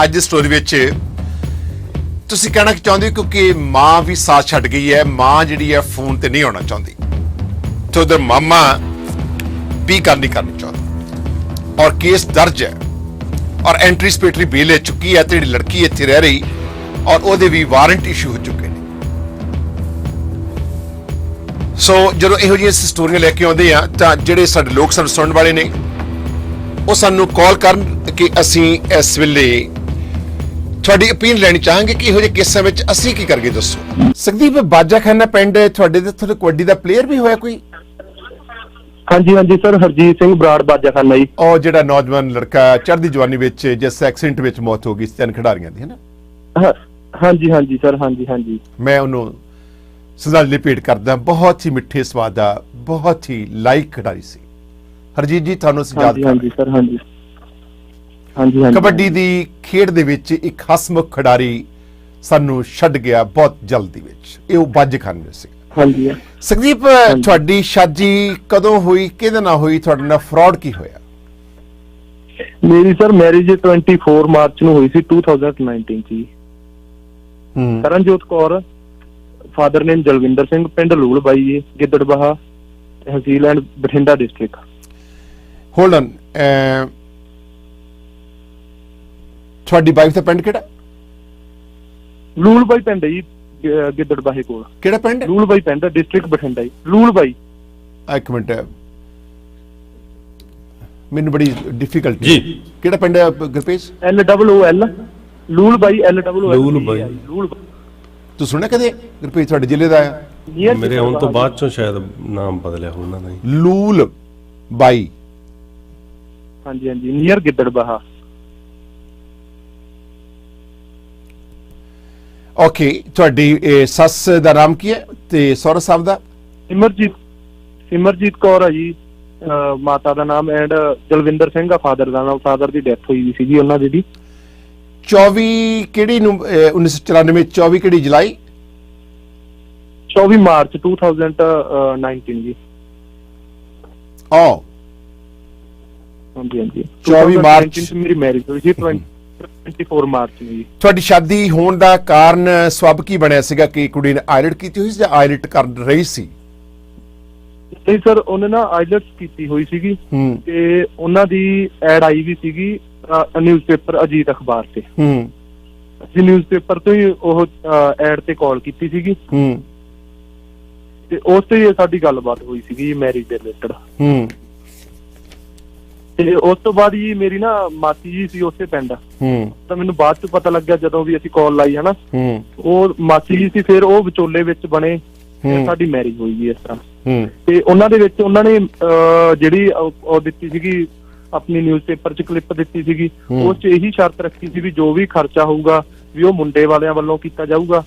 ਅੱਜ ਦੀ ਸਟੋਰੀ ਵਿੱਚ ਤੁਸੀਂ ਕਹਿਣਾ ਚਾਹੁੰਦੇ ਹੋ ਕਿਉਂਕਿ ਮਾਂ ਵੀ ਸਾਥ ਛੱਡ ਗਈ ਹੈ, ਮਾਂ ਜਿਹੜੀ ਹੈ ਫੋਨ ਤੇ ਨਹੀਂ ਆਉਣਾ ਚਾਹੁੰਦੀ ਤੇ ਉਧਰ ਮਾਮਾ ਵੀ ਗੱਲ ਨਹੀਂ ਕਰਨੀ ਚਾਹੁੰਦਾ ਔਰ ਕੇਸ ਦਰਜ ਹੈ ਔਰ ਐਂਟੀਸਿਪੇਟਰੀ ਬੇਲ ਲੈ ਚੁੱਕੀ ਹੈ ਤੇ ਜਿਹੜੀ ਲੜਕੀ ਇੱਥੇ ਰਹਿ ਰਹੀ ਔਰ ਉਹਦੇ ਵੀ ਵਾਰੰਟ ਇਸ਼ੂ ਹੋ ਚੁੱਕੇ ਨੇ। ਸੋ ਜਦੋਂ ਇਹੋ ਜਿਹੀਆਂ ਸਟੋਰੀਆਂ ਲੈ ਕੇ ਆਉਂਦੇ ਆ ਤਾਂ ਜਿਹੜੇ ਸਾਡੇ ਲੋਕ ਸਾਨੂੰ ਸੁਣਨ ਵਾਲੇ ਨੇ ਉਹ ਸਾਨੂੰ ਕਾਲ ਕਰਨ ਕਿ ਅਸੀਂ ਇਸ ਵੇਲੇ ਤੁਹਾਡੀ opinion ਲੈਣੀ ਚਾਹਾਂਗੇ ਕਿ ਇਹੋ ਜਿਹੇ ਕੇਸਾਂ ਵਿੱਚ ਅਸੀਂ ਕੀ ਕਰੀਏ, ਦੱਸੋ। ਸੰਦੀਪ, ਬਾਜਾਖਾਨਾ ਪਿੰਡ ਤੁਹਾਡੇ ਦੇ ਥੋੜੇ ਕਬੱਡੀ ਦਾ ਪਲੇਅਰ ਵੀ ਹੋਇਆ ਕੋਈ? ਹਾਂਜੀ ਹਾਂਜੀ ਸਰ, ਹਰਜੀਤ ਸਿੰਘ ਬਰਾੜ ਬਾਜਾਖਾਨਾ ਜੀ। ਉਹ ਜਿਹੜਾ ਨੌਜਵਾਨ ਲੜਕਾ ਚੜ੍ਹਦੀ ਜਵਾਨੀ ਵਿੱਚ ਜਿਸ ਐਕਸੀਡੈਂਟ ਵਿੱਚ ਮੌਤ ਹੋ ਗਈ ਸੀ 3 ਖਿਡਾਰੀਆਂ ਦੀ, ਹੈ ਨਾ? ਹਾਂਜੀ ਹਾਂਜੀ ਸਰ, ਹਾਂਜੀ ਹਾਂਜੀ। ਮੈਂ ਉਹਨੂੰ ਸ਼ਰਧਾਂਜਲੀ ਭੇਟ ਕਰਦਾ। ਬਹੁਤ ਹੀ ਮਿੱਠੇ ਸਵਾਦ ਦਾ, ਬਹੁਤ ਹੀ ਲਾਇਕ ਖਿਡਾਰੀ ਸੀ ਹਰਜੀਤ ਜੀ, ਤੁਹਾਨੂੰ ਅਸੀਂ ਯਾਦ ਹਾਂਜੀ ਸਰ, ਹਾਂਜੀ ਹਾਂਜੀ। ਕਬੱਡੀ ਦੀ ਖੇਡ ਦੇ ਵਿੱਚ ਇੱਕ ਹਸਮੁਖ ਖਿਡਾਰੀ ਸਾਨੂੰ ਛੱਡ ਗਿਆ ਬਹੁਤ ਜਲਦੀ ਵਿੱਚ, ਇਹ ਉਹ ਬਾਜਾਖਾਨੇ ਸੀ। ਹਾਂਜੀ ਸੰਦੀਪ, ਤੁਹਾਡੀ ਸ਼ਾਦੀ ਕਦੋਂ ਹੋਈ, ਕਿਹਦੇ ਨਾਲ ਹੋਈ, ਤੁਹਾਡੇ ਨਾਲ ਫਰਾਡ ਕੀ ਹੋਇਆ? ਮੇਰੀ ਸਰ ਮੈਰਿਜ 24 ਮਾਰਚ ਨੂੰ ਹੋਈ ਸੀ 2019 ਚ। ਕਰਨਜੋਤ ਕੌਰ, ਫਾਦਰ ਨੇਮ ਜਲਵਿੰਦਰ ਸਿੰਘ, ਪਿੰਡ ਲੂਲ ਬਾਈ ਜੀ, Gidderbaha, tehsil and Bathinda district. Hold on, ਤੁਹਾਡੀ ਵਾਈਫ ਦਾ ਪਿੰਡ ਕਿਹੜਾ? ਲੂਲ ਬਾਈ ਪਿੰਡ ਜੀ, ਗਿੱਦੜਬਾਹੇ ਕੋਲ। ਕਿਹੜਾ ਪਿੰਡ? ਲੂਲ ਬਾਈ ਪਿੰਡ, ਡਿਸਟ੍ਰਿਕਟ ਬਠਿੰਡਾ ਜੀ, ਲੂਲ ਬਾਈ। ਇੱਕ ਮਿੰਟ, ਮੈਨੂੰ ਬੜੀ ਡਿਫਿਕਲਟੀ ਜੀ। ਕਿਹੜਾ ਪਿੰਡ ਹੈ ਗੁਰਪ੍ਰੀਤ? LOOL, ਲੂਲ ਬਾਈ, LOOL। ਲੂਲ ਬਾਈ। ਤੂੰ ਸੁਣਿਆ ਕਦੇ ਗੁਰਪ੍ਰੀਤ? ਤੁਹਾਡੇ ਜ਼ਿਲ੍ਹੇ ਦਾ ਆ? ਮੇਰੇ ਆਉਣ ਤੋਂ ਬਾਅਦ ਚੋਂ ਸ਼ਾਇਦ ਨਾਮ ਬਦਲਿਆ ਉਹਨਾਂ ਦਾ। ਲੂਲ ਬਾਈ। ਹਾਂਜੀ ਹਾਂਜੀ, ਨੀਅਰ ਗਿੱਦੜਬਾਹਾ। ਓਕੇ, ਤੁਹਾਡੀ ਸੱਸ ਦਾ ਨਾਮ ਕੀ ਹੈ ਤੇ ਸਹੁਰਾ ਸਾਹਿਬ ਦਾ? ਸਿਮਰਜੀਤ ਕੌਰ ਆ ਜੀ ਮਾਤਾ ਦਾ ਨਾਮ, ਐਂਡ ਜਲਵਿੰਦਰ ਸਿੰਘ ਆ ਫਾਦਰ ਦਾ ਨਾਮ। ਫਾਦਰ ਦੀ ਡੈਥ ਹੋਈ ਸੀਗੀ ਉਹਨਾਂ ਦੀ 24 ਕਿਹੜੀ ਨੂੰ 1994, 24 ਕਿਹੜੀ ਜੁਲਾਈ? 24 ਮਾਰਚ 2019 ਜੀ। ਹਾਂਜੀ ਹਾਂਜੀ, 24 ਮਾਰਚ ਮੇਰੀ ਮੈਰਿਜ ਹੋਈ ਸੀ 24 ਮਾਰਚ ਨੂੰ ਜੀ। ਤੁਹਾਡੀ ਸ਼ਾਦੀ ਹੋਣ ਦਾ ਕਾਰਨ ਸਬਬ ਕੀ ਬਣਿਆ ਸੀਗਾ ਕਿ ਕੁੜੀ ਨੇ ਆਇਲਟ ਕੀਤੀ ਹੋਈ ਸੀ ਜਾਂ ਆਇਲਟ ਕਰ ਰਹੀ ਸੀ? ਨਹੀਂ ਸਰ, ਉਹਨੇ ਨਾ ਆਇਲਟਸ ਕੀਤੀ ਹੋਈ ਸੀਗੀ ਤੇ ਉਹਨਾਂ ਦੀ ਐਡ ਆਈ ਵੀ ਸੀਗੀ ਨਿਊਜ਼ਪੇਪਰ ਅਜੀਤ ਅਖਬਾਰ ਤੇ। ਅਸੀਂ ਨਿਊਜ਼ਪੇਪਰ ਤੋਂ ਹੀ ਉਹ ਐਡ ਤੇ ਕਾਲ ਕੀਤੀ ਸੀਗੀ ਤੇ ਉਸ ਤੇ ਸਾਡੀ ਗੱਲਬਾਤ ਹੋਈ ਸੀਗੀ ਮੈਰਿਜ ਦੇ ਰਿਲੇਟਡ। ਤੇ ਉਸ ਤੋਂ ਬਾਅਦ ਜੀ ਮੇਰੀ ਨਾ ਮਾਸੀ ਜੀ ਸੀ ਉਸੇ ਪਿੰਡ, ਤਾਂ ਮੈਨੂੰ ਬਾਅਦ ਚ ਪਤਾ ਲੱਗਿਆ ਜਦੋਂ ਵੀ ਅਸੀਂ ਕਾਲ ਲਾਈ ਹਨਾ, ਉਹ ਮਾਸੀ ਜੀ ਸੀ, ਫਿਰ ਉਹ ਵਿਚੋਲੇ ਵਿੱਚ ਬਣੇ, ਸਾਡੀ ਮੈਰਿਜ ਹੋਈ ਜੀ ਇਸ ਤਰ੍ਹਾਂ। ਤੇ ਉਹਨਾਂ ਦੇ ਵਿੱਚ ਉਹਨਾਂ ਨੇ ਜਿਹੜੀ ਉਹ ਦਿੱਤੀ ਸੀਗੀ ਆਪਣੀ ਨਿਊਜ਼ਪੇਪਰ 'ਚ ਕਲਿੱਪ ਦਿੱਤੀ ਸੀਗੀ, ਉਸ 'ਚ ਇਹੀ ਸ਼ਰਤ ਰੱਖੀ ਸੀ ਵੀ ਜੋ ਵੀ ਖਰਚਾ ਹੋਊਗਾ ਵੀ ਉਹ ਮੁੰਡੇ ਵਾਲਿਆਂ ਵੱਲੋਂ ਕੀਤਾ ਜਾਊਗਾ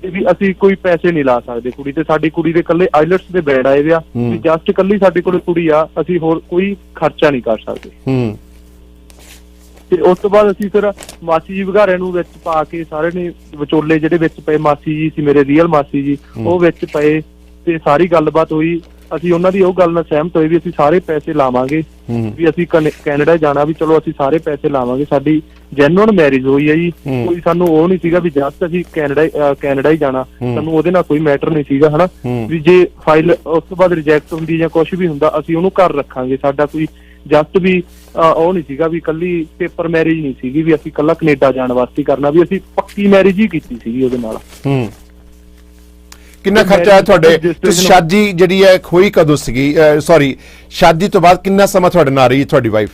ਤੇ ਵੀ ਅਸੀਂ ਕੋਈ ਪੈਸੇ ਨਹੀਂ ਲਾ ਸਕਦੇ ਕੁੜੀ ਤੇ। ਸਾਡੀ ਕੁੜੀ ਦੇ ਇਕੱਲੇ ਆਈਲਟਸ ਦੇ ਬੈਡ ਆਏ ਵਿਆ, ਵੀ ਜਸਟ ਇਕੱਲੀ ਸਾਡੇ ਕੋਲ ਕੁੜੀ ਆ, ਅਸੀਂ ਹੋਰ ਕੋਈ ਖਰਚਾ ਨਹੀਂ ਕਰ ਸਕਦੇ। ਤੇ ਉਸ ਤੋਂ ਬਾਅਦ ਅਸੀਂ ਫਿਰ ਮਾਸੀ ਜੀ ਵਗਾਰਿਆਂ ਨੂੰ ਵਿੱਚ ਪਾ ਕੇ ਸਾਰੇ ਨੇ ਵਿਚੋਲੇ ਜਿਹੜੇ ਵਿੱਚ ਪਏ, ਮਾਸੀ ਜੀ ਸੀ ਮੇਰੇ ਰੀਅਲ ਮਾਸੀ ਜੀ, ਉਹ ਵਿੱਚ ਪਏ ਤੇ ਸਾਰੀ ਗੱਲਬਾਤ ਹੋਈ। ਅਸੀਂ ਉਹਨਾਂ ਦੀ ਉਹ ਗੱਲ ਨਾਲ ਸਹਿਮਤ ਹੋਏ ਵੀ ਅਸੀਂ ਸਾਰੇ ਪੈਸੇ ਲਾਵਾਂਗੇ, ਵੀ ਅਸੀਂ ਕੈਨੇਡਾ ਜਾਣਾ, ਵੀ ਚਲੋ ਅਸੀਂ ਸਾਰੇ ਪੈਸੇ ਲਾਵਾਂਗੇ। ਸਾਡੀ ਜੈਨੂਅਨ ਮੈਰਿਜ ਹੋਈ ਹੈ ਜੀ, ਕੋਈ ਸਾਨੂੰ ਉਹ ਨਹੀਂ ਸੀਗਾ ਵੀ ਜਸਟ ਅਸੀਂ ਕੈਨੇਡਾ ਹੀ ਜਾਣਾ, ਸਾਨੂੰ ਉਹਦੇ ਨਾਲ ਕੋਈ ਮੈਟਰ ਨਹੀਂ ਸੀਗਾ ਹਨਾ, ਵੀ ਜੇ ਫਾਈਲ ਉਸ ਤੋਂ ਬਾਅਦ ਰਿਜੈਕਟ ਹੁੰਦੀ ਜਾਂ ਕੁਛ ਵੀ ਹੁੰਦਾ ਅਸੀਂ ਉਹਨੂੰ ਘਰ ਰੱਖਾਂਗੇ। ਸਾਡਾ ਕੋਈ ਜਸਟ ਵੀ ਉਹ ਨਹੀਂ ਸੀਗਾ ਵੀ ਕੱਲੀ ਪੇਪਰ ਮੈਰਿਜ ਨਹੀਂ ਸੀਗੀ ਵੀ ਅਸੀਂ ਕੱਲਾ ਕੈਨੇਡਾ ਜਾਣ ਵਾਸਤੇ ਕਰਨਾ, ਵੀ ਅਸੀਂ ਪੱਕੀ ਮੈਰਿਜ ਹੀ ਕੀਤੀ ਸੀਗੀ ਉਹਦੇ ਨਾਲ। ਕਿੰਨਾ ਖਰਚਾ ਹੈ ਤੁਹਾਡੇ? ਤੁਸੀਂ ਸ਼ਾਦੀ ਜਿਹੜੀ ਹੈ ਹੋਈ ਕਦੋਂ ਸੀਗੀ? ਸੌਰੀ, ਸ਼ਾਦੀ ਤੋਂ ਬਾਅਦ ਕਿੰਨਾ ਸਮਾਂ ਤੁਹਾਡੇ ਨਾਲ ਰਹੀ ਤੁਹਾਡੀ ਵਾਈਫ?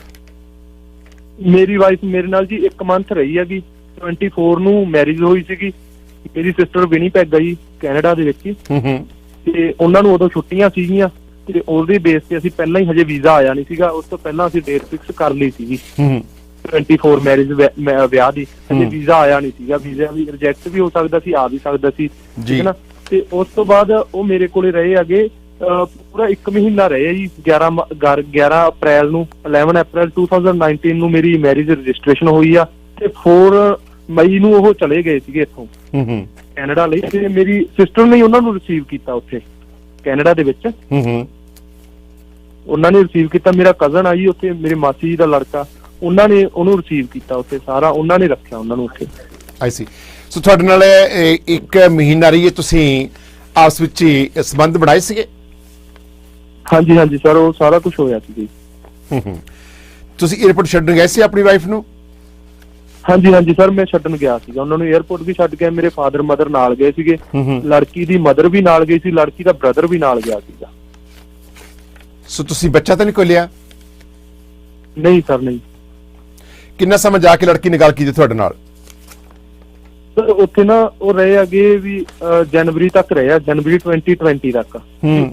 ਮੇਰੀ ਵਾਈਫ ਮੇਰੇ ਨਾਲ ਜੀ 1 ਮੰਥ ਰਹੀ ਹੈਗੀ। 24 ਨੂੰ ਮੈਰਿਜ ਹੋਈ ਸੀਗੀ। ਮੇਰੀ ਸਿਸਟਰ ਵਿਨੀਪੈਗ ਆ ਜੀ ਕੈਨੇਡਾ ਦੇ ਵਿੱਚ, ਤੇ ਉਹਨਾਂ ਨੂੰ ਉਦੋਂ ਛੁੱਟੀਆਂ ਸੀਗੀਆਂ ਤੇ ਉਹਦੇ ਬੇਸ ਤੇ ਅਸੀਂ ਪਹਿਲਾਂ ਹੀ, ਹਜੇ ਵੀਜ਼ਾ ਆਇਆ ਨਹੀਂ ਸੀਗਾ, ਉਸ ਤੋਂ ਪਹਿਲਾਂ ਅਸੀਂ ਡੇਟ ਫਿਕਸ ਕਰ ਲਈ ਸੀਗੀ 24 ਮੈਰਿਜ ਵਿਆਹ ਦੀ। ਹਜੇ ਵੀਜ਼ਾ ਆਇਆ ਨਹੀਂ ਸੀਗਾ, ਵੀਜ਼ਾ ਵੀ ਰਿਜੈਕਟ ਵੀ ਹੋ ਸਕਦਾ ਸੀ, ਆ ਵੀ ਸਕਦਾ ਸੀ, ਠੀਕ ਹੈ ਨਾ। ਤੇ ਉਸ ਤੋਂ ਬਾਅਦ ਉਹ ਮੇਰੇ ਕੋਲੇ ਰਹੇ ਹੈਗੇ ਪੂਰਾ 1 ਮਹੀਨਾ ਰਹੇ ਜੀ। 11 ਅਪ੍ਰੈਲ ਨੂੰ 11 ਅਪ੍ਰੈਲ 2019 ਨੂੰ ਮੇਰੀ ਮੈਰਿਜ ਰਜਿਸਟ੍ਰੇਸ਼ਨ ਹੋਈ ਆ ਤੇ 4 ਮਈ ਨੂੰ ਉਹ ਚਲੇ ਗਏ ਸੀਗੇ ਇੱਥੋਂ ਕੈਨੇਡਾ ਲਈ। ਤੇ ਮੇਰੀ ਸਿਸਟਰ ਨੇ ਉਹਨਾਂ ਨੂੰ ਰਿਸੀਵ ਕੀਤਾ ਉੱਥੇ ਕੈਨੇਡਾ ਦੇ ਵਿੱਚ। ਉਹਨਾਂ ਨੇ ਰਿਸੀਵ ਕੀਤਾ। ਮੇਰਾ ਕਜ਼ਨ ਆ ਜੀ ਉੱਥੇ, ਮੇਰੇ ਮਾਸੀ ਜੀ ਦਾ ਲੜਕਾ, ਉਹਨਾਂ ਨੇ ਉਹਨੂੰ ਰਿਸੀਵ ਕੀਤਾ ਉੱਥੇ, ਸਾਰਾ ਉਹਨਾਂ ਨੇ ਰੱਖਿਆ ਉਹਨਾਂ ਨੂੰ ਉੱਥੇ। ਆਈ ਸੀ। ਸੋ ਤੁਹਾਡੇ ਨਾਲ 1 ਮਹੀਨਾ ਰਹੀ ਤੁਸੀਂ ਆਪਸ ਵਿੱਚ ਹੀ ਸੰਬੰਧ ਬਣਾਏ ਸੀਗੇ? ਹਾਂਜੀ ਹਾਂਜੀ ਸਰ, ਉਹ ਸਾਰਾ ਕੁਝ ਹੋਇਆ ਸੀ ਜੀ। ਤੁਸੀਂ 에ਅਰਪੋਰਟ ਛੱਡਣ ਗਏ ਸੀ ਆਪਣੀ ਵਾਈਫ ਨੂੰ? ਹਾਂਜੀ ਹਾਂਜੀ ਸਰ, ਮੈਂ ਛੱਡਣ ਗਿਆ ਸੀਗਾ ਉਹਨਾਂ ਨੂੰ, 에ਅਰਪੋਰਟ ਵੀ ਛੱਡ ਕੇ ਮੇਰੇ ਫਾਦਰ ਮਦਰ ਨਾਲ ਗਏ ਸੀਗੇ, ਲੜਕੀ ਦੀ ਮਦਰ ਵੀ ਨਾਲ ਗਈ ਸੀ, ਲੜਕੀ ਦਾ ਬ੍ਰਦਰ ਵੀ ਨਾਲ ਗਿਆ ਸੀਗਾ। ਸੋ ਤੁਸੀਂ ਬੱਚਾ ਤਾਂ ਨਹੀਂ ਕੋਈ ਲਿਆ? ਨਹੀਂ ਸਰ, ਨਹੀਂ। ਕਿੰਨਾ ਸਮਾਂ ਜਾ ਕੇ ਲੜਕੀ ਨੇ ਗੱਲ ਕੀਤੀ ਤੁਹਾਡੇ ਨਾਲ? ਸਰ ਉੱਥੇ ਨਾ ਉਹ ਰਹੇ ਅੱਗੇ ਵੀ ਜਨਵਰੀ ਤੱਕ ਰਹੇ ਆ, ਜਨਵਰੀ 2020 ਤੱਕ।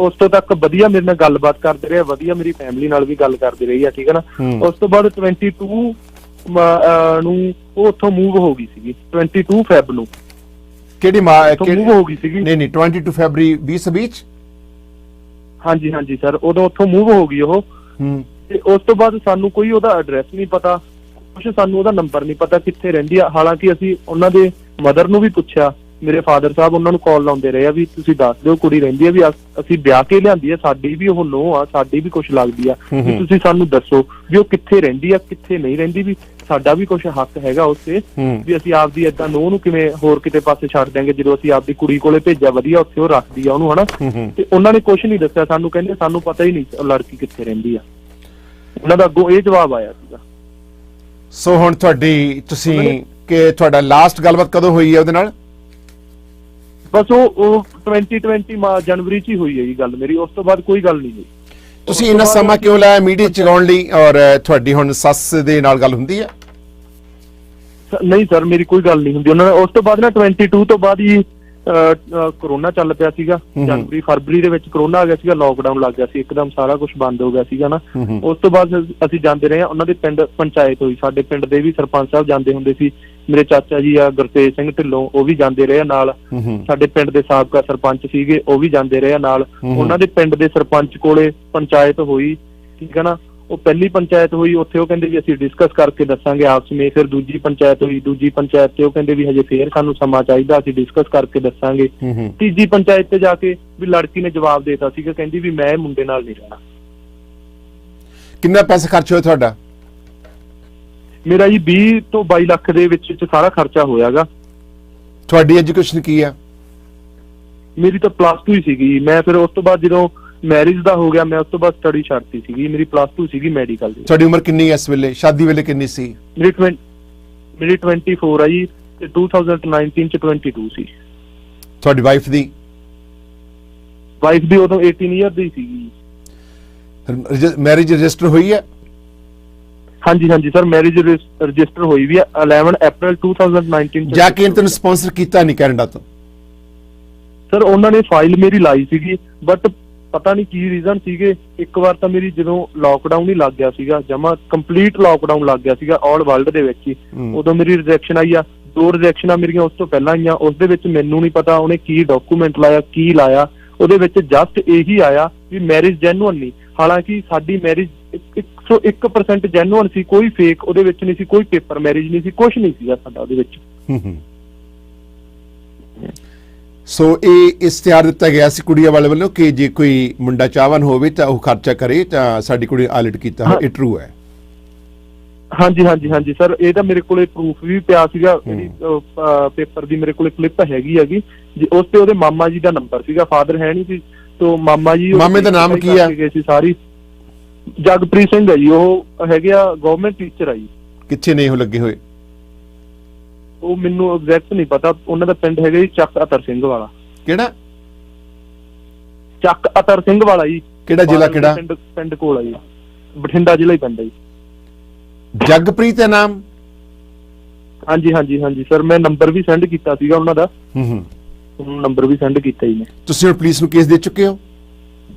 ਉਸ ਤੋਂ ਤੱਕ ਵਧੀਆ ਮੇਰੇ ਨਾਲ ਗੱਲਬਾਤ ਕਰਦੇ ਰਹੇ, ਵਧੀਆ ਮੇਰੀ ਫੈਮਿਲੀ ਨਾਲ ਵੀ ਗੱਲ ਕਰਦੇ ਰਹੀ ਆ, ਠੀਕ ਹੈ ਨਾ। ਉਸ ਤੋਂ ਬਾਅਦ 22 ਨੂੰ ਉਹ ਉੱਥੋਂ ਮੂਵ ਹੋ ਗਈ ਸੀਗੀ, 22 ਫੈਬ ਨੂੰ। ਕਿਹੜੀ ਮੂਵ ਹੋ ਗਈ ਸੀਗੀ? ਨਹੀਂ 22 ਫਰਵਰੀ 2020। ਹਾਂਜੀ ਹਾਂਜੀ ਸਰ, ਉਦੋਂ ਉੱਥੋਂ ਮੂਵ ਹੋ ਗਈ ਉਹ। ਤੇ ਉਸ ਤੋਂ ਬਾਅਦ ਸਾਨੂੰ ਕੋਈ ਉਹਦਾ ਐਡਰੈਸ ਨਹੀਂ ਪਤਾ, ਕੁਛ ਸਾਨੂੰ ਉਹਦਾ ਨੰਬਰ ਨਹੀਂ ਪਤਾ ਕਿੱਥੇ ਰਹਿੰਦੀ ਆ। ਹਾਲਾਂਕਿ ਅਸੀਂ ਉਹਨਾਂ ਦੇ ਮਦਰ ਨੂੰ ਵੀ ਪੁੱਛਿਆ, ਮੇਰੇ ਫਾਦਰ ਸਾਹਿਬ ਉਹਨਾਂ ਨੂੰ ਕਾਲ ਲਾਉਂਦੇ ਰਹੇ ਆ ਵੀ ਤੁਸੀਂ ਦੱਸ ਦਿਓ ਕੁੜੀ ਰਹਿੰਦੀ ਆ, ਵੀ ਅਸੀਂ ਵਿਆਹ ਕੇ ਲਿਆਂਦੀ ਆ, ਸਾਡੀ ਵੀ ਉਹ ਨੂੰਹ ਆ, ਸਾਡੀ ਵੀ ਕੁਛ ਲੱਗਦੀ ਆ, ਵੀ ਤੁਸੀਂ ਸਾਨੂੰ ਦੱਸੋ ਵੀ ਉਹ ਕਿੱਥੇ ਰਹਿੰਦੀ ਆ ਕਿੱਥੇ ਨਹੀਂ ਰਹਿੰਦੀ, ਵੀ ਸਾਡਾ ਵੀ ਕੁਛ ਹੱਕ ਹੈਗਾ ਉੱਥੇ, ਵੀ ਅਸੀਂ ਆਪਦੀ ਏਦਾਂ ਨੂੰਹ ਨੂੰ ਕਿਵੇਂ ਹੋਰ ਕਿਤੇ ਪਾਸੇ ਛੱਡ ਦਿਆਂਗੇ ਜਦੋਂ ਅਸੀਂ ਆਪਦੀ ਕੁੜੀ ਕੋਲੇ ਭੇਜਿਆ ਵਧੀਆ, ਉੱਥੇ ਉਹ ਰੱਖਦੀ ਆ ਉਹਨੂੰ, ਹਨਾ। ਤੇ ਉਹਨਾਂ ਨੇ ਕੁਛ ਨਹੀਂ ਦੱਸਿਆ ਸਾਨੂੰ, ਕਹਿੰਦੇ ਸਾਨੂੰ ਪਤਾ ਹੀ ਨਹੀਂ ਲੜਕੀ ਕਿੱਥੇ ਰਹਿੰਦੀ ਆ। ਉਹਨਾਂ ਦਾ ਅੱਗੋਂ ਇਹ ਜਵਾਬ ਆਇਆ ਸੀਗਾ। ਸੋ ਹੁਣ ਤੁਹਾਡਾ ਲਾਸਟ ਗੱਲਬਾਤ ਕਦੋਂ ਹੋਈ ਹੈ ਉਹਦੇ ਨਾਲ? ਬਸ ਉਹ 2020 ਜਨਵਰੀ 'ਚ ਹੀ ਹੋਈ ਹੈ ਜੀ ਗੱਲ ਮੇਰੀ, ਉਸ ਤੋਂ ਬਾਅਦ ਕੋਈ ਗੱਲ ਨਹੀਂ ਹੋਈ। ਤੁਸੀਂ ਇੰਨਾ ਸਮਾਂ ਕਿਉਂ ਲਾਇਆ ਮੀਡੀਆ ਚਲਾਉਣ ਲਈ? ਔਰ ਤੁਹਾਡੀ ਹੁਣ ਸੱਸ ਦੇ ਨਾਲ ਗੱਲ ਹੁੰਦੀ ਹੈ? ਨਹੀਂ ਸਰ, ਮੇਰੀ ਕੋਈ ਗੱਲ ਨਹੀਂ ਹੁੰਦੀ ਉਹਨਾਂ ਨਾਲ। ਉਸ ਤੋਂ ਬਾਅਦ ਨਾ 22 ਤੋਂ ਬਾਅਦ ਹੀ ਕਰੋਨਾ ਚੱਲ ਪਿਆ ਸੀਗਾ, ਜਨਵਰੀ ਫਰਵਰੀ ਦੇ ਵਿੱਚ ਕਰੋਨਾ ਆ ਗਿਆ ਸੀਗਾ, ਲੋਕਡਾਊਨ ਲੱਗ ਗਿਆ ਸੀ, ਇੱਕਦਮ ਸਾਰਾ ਕੁਝ ਬੰਦ ਹੋ ਗਿਆ ਸੀਗਾ ਨਾ। ਉਸ ਤੋਂ ਬਾਅਦ ਅਸੀਂ ਜਾਂਦੇ ਰਹੇ, ਉਹਨਾਂ ਦੇ ਪਿੰਡ ਪੰਚਾਇਤ ਹੋਈ, ਸਾਡੇ ਪਿੰਡ ਦੇ ਵੀ ਸਰਪੰਚ ਸਾਹਿਬ ਜਾਂਦੇ ਹੁੰਦੇ ਸੀ, ਮੇਰੇ ਚਾਚਾ ਜੀ ਆ ਗੁਰਤੇਜ ਸਿੰਘ ਢਿੱਲੋਂ, ਉਹ ਵੀ ਜਾਂਦੇ ਰਹੇ ਨਾਲ, ਸਾਡੇ ਪਿੰਡ ਦੇ ਸਾਬਕਾ ਸਰਪੰਚ ਸੀਗੇ ਉਹ ਵੀ ਜਾਂਦੇ ਰਹੇ ਨਾਲ। ਉਹਨਾਂ ਦੇ ਪਿੰਡ ਦੇ ਸਰਪੰਚ ਕੋਲੇ ਪੰਚਾਇਤ ਹੋਈ, ਠੀਕ ਹੈ ਨਾ। ਉਹ ਪਹਿਲੀ ਪੰਚਾਇਤ ਹੋਈ, ਉੱਥੇ ਉਹ ਕਹਿੰਦੇ ਵੀ ਅਸੀਂ ਡਿਸਕਸ ਕਰਕੇ ਦੱਸਾਂਗੇ ਆਪਸ ਵਿੱਚ। ਫਿਰ ਦੂਜੀ ਪੰਚਾਇਤ ਹੋਈ, ਦੂਜੀ ਪੰਚਾਇਤ ਤੇ ਉਹ ਕਹਿੰਦੇ ਵੀ ਹਜੇ ਫੇਰ ਸਾਨੂੰ ਸਮਾਂ ਚਾਹੀਦਾ, ਅਸੀਂ ਡਿਸਕਸ ਕਰਕੇ ਦੱਸਾਂਗੇ। ਤੀਜੀ ਪੰਚਾਇਤ ਤੇ ਜਾ ਕੇ ਵੀ ਲੜਕੀ ਨੇ ਜਵਾਬ ਦੇਤਾ ਸੀਗਾ, ਕਹਿੰਦੀ ਵੀ ਮੈਂ ਮੁੰਡੇ ਨਾਲ ਨਹੀਂ ਰਹਿਣਾ। ਕਿੰਨਾ ਪੈਸਾ ਖਰਚ ਹੋਇਆ ਤੁਹਾਡਾ? ਮੇਰਾ ਜੀ 20 ਤੋਂ 22 ਲੱਖ ਦੇ ਵਿੱਚ ਸਾਰਾ ਖਰਚਾ ਹੋਇਆਗਾ। ਤੁਹਾਡੀ ਐਜੂਕੇਸ਼ਨ ਕੀ ਆ? ਮੇਰੀ ਤਾਂ +2 ਹੀ ਸੀਗੀ। ਮੈਂ ਫਿਰ ਉਸ ਤੋਂ ਬਾਅਦ ਜਦੋਂ ਮੈਰਿਜ ਦਾ ਹੋ ਗਿਆ, ਮੈਂ ਉਸ ਤੋਂ ਬਾਅਦ ਸਟੱਡੀ ਛੱਡਤੀ ਸੀਗੀ। ਮੇਰੀ +2 ਸੀਗੀ ਮੈਡੀਕਲ ਦੀ। ਤੁਹਾਡੀ ਉਮਰ ਕਿੰਨੀ ਹੈ ਇਸ ਵੇਲੇ? ਸ਼ਾਦੀ ਵੇਲੇ ਕਿੰਨੀ ਸੀ? ਮੇਰੀ 24 ਆ ਜੀ, ਤੇ 2019 ਚ 22 ਸੀ। ਤੁਹਾਡੀ ਵਾਈਫ ਦੀ? ਵਾਈਫ ਦੀ ਉਦੋਂ 18 ਇਅਰ ਦੀ ਸੀਗੀ। ਮੈਰਿਜ ਰਜਿਸਟਰ ਹੋਈ ਹੈ? ਹਾਂਜੀ ਹਾਂਜੀ ਸਰ, ਮੈਰਿਜ ਰਜਿਸਟਰ ਹੋਈ ਵੀ ਹੈ 11 ਅਪ੍ਰੈਲ 2019 ਚ। ਜਾ ਕੇ ਤੈਨੂੰ ਸਪਾਂਸਰ ਕੀਤਾ ਨਹੀਂ ਕੈਨੇਡਾ ਤੋਂ? ਸਰ ਉਹਨਾਂ ਨੇ ਫਾਈਲ ਮੇਰੀ ਲਾਈ ਸੀਗੀ, ਬਟ ਪਤਾ ਨਹੀਂ ਕੀ ਰੀਜ਼ਨ ਸੀਗੇ। ਇੱਕ ਵਾਰ ਤਾਂ ਮੇਰੀ ਜਦੋਂ ਲੋਕਡਾਊਨ ਹੀ ਲੱਗ ਗਿਆ ਸੀਗਾ, ਜਮਾ ਕੰਪਲੀਟ ਲੋਕਡਾਊਨ ਲੱਗ ਗਿਆ ਸੀਗਾ ਆਲ ਵਰਲਡ ਦੇ ਵਿੱਚ ਹੀ, ਉਦੋਂ ਮੇਰੀ ਰਿਜੈਕਸ਼ਨ ਆਈ ਆ। 2 ਰਿਜੈਕਸ਼ਨਾਂ ਮੇਰੀਆਂ ਉਸ ਤੋਂ ਪਹਿਲਾਂ ਆਈਆਂ, ਉਸ ਦੇ ਵਿੱਚ ਮੈਨੂੰ ਨਹੀਂ ਪਤਾ ਉਹਨੇ ਕੀ ਡਾਕੂਮੈਂਟ ਲਾਇਆ ਕੀ ਲਾਇਆ, ਉਹਦੇ ਵਿੱਚ ਜਸਟ ਇਹੀ ਆਇਆ ਵੀ ਮੈਰਿਜ ਜੈਨੂਅਨ ਨਹੀਂ। ਹਾਲਾਂਕਿ ਸਾਡੀ ਮੈਰਿਜ 101% ਜੈਨੂਅਨ ਸੀ, ਕੋਈ ਫੇਕ ਉਹਦੇ ਵਿੱਚ ਨਹੀਂ ਸੀ, ਕੋਈ ਪੇਪਰ ਮੈਰਿਜ ਨਹੀਂ ਸੀ, ਕੁਝ ਨਹੀਂ ਸੀਗਾ ਸਾਡਾ ਉਹਦੇ ਵਿੱਚ। ਸੋ ਇਹ ਇਸ਼ਤਿਹਾਰ ਦਿੱਤਾ ਗਿਆ ਸੀ ਕੁੜੀਆਂ ਵਾਲੇ ਵੱਲੋਂ ਕਿ ਜੇ ਕੋਈ ਮੁੰਡਾ ਚਾਹਵਾਨ ਹੋਵੇ ਤਾਂ ਉਹ ਖਰਚਾ ਕਰੇ, ਤਾਂ ਸਾਡੀ ਕੁੜੀ ਆਲਟ ਕੀਤਾ। ਇਹ ਟਰੂ ਹੈ? ਹਾਂਜੀ ਹਾਂਜੀ ਹਾਂਜੀ ਸਰ, ਇਹ ਤਾਂ ਮੇਰੇ ਕੋਲੇ ਪ੍ਰੂਫ ਵੀ ਪਿਆ ਸੀਗਾ, ਪੇਪਰ ਦੀ ਮੇਰੇ ਕੋਲੇ ਕਲਿੱਪ ਹੈਗੀ ਉਸ ਤੇ ਉਹਦੇ ਮਾਮਾ ਜੀ ਦਾ ਨੰਬਰ ਸੀਗਾ, ਫਾਦਰ ਹੈ ਨਹੀਂ ਸੀ, ਤੋਂ ਮਾਮਾ ਜੀ। ਮਾਮੇ ਦਾ ਨਾਮ ਕੀ ਆ? ਸੀ ਸਾਰੀ ਜਗਪ੍ਰੀਤ ਸਿੰਘ ਹੈ ਜੀ, ਉਹ ਹੈਗੇ ਆ ਗਵਰਨਮੈਂਟ ਟੀਚਰ ਆ ਜੀ। ਕਿੱਥੇ ਨਹੀਂ ਉਹ ਲੱਗੇ ਹੋਏ? ਉਹ ਮੈਨੂੰ ਐਗਜ਼ੈਕਟ ਨਹੀਂ ਪਤਾ। ਉਹਨਾਂ ਦਾ ਪਿੰਡ ਹੈਗਾ ਜੀ ਚੱਕ ਅਤਰ ਸਿੰਘ ਵਾਲਾ। ਕਿਹੜਾ? ਚੱਕ ਅਤਰ ਸਿੰਘ ਵਾਲਾ ਜੀ। ਕਿਹੜਾ ਜ਼ਿਲ੍ਹਾ? ਕਿਹੜਾ ਪਿੰਡ ਕੋਲ ਆ ਜੀ, ਬਠਿੰਡਾ ਜ਼ਿਲ੍ਹਾ ਹੀ ਪੈਂਦਾ ਜੀ। ਜਗਪ੍ਰੀਤ ਹੈ ਨਾਮ? ਹਾਂਜੀ ਹਾਂਜੀ ਹਾਂਜੀ ਸਰ, ਮੈਂ ਨੰਬਰ ਵੀ ਸੈਂਡ ਕੀਤਾ ਸੀਗਾ ਉਹਨਾਂ ਦਾ। ਨੰਬਰ ਵੀ ਸੈਂਡ ਕੀਤਾ ਜੀ ਮੈਂ। ਤੁਸੀਂ ਹੁਣ ਪੁਲਿਸ ਨੂੰ ਕੇਸ ਦੇ ਚੁੱਕੇ ਹੋ?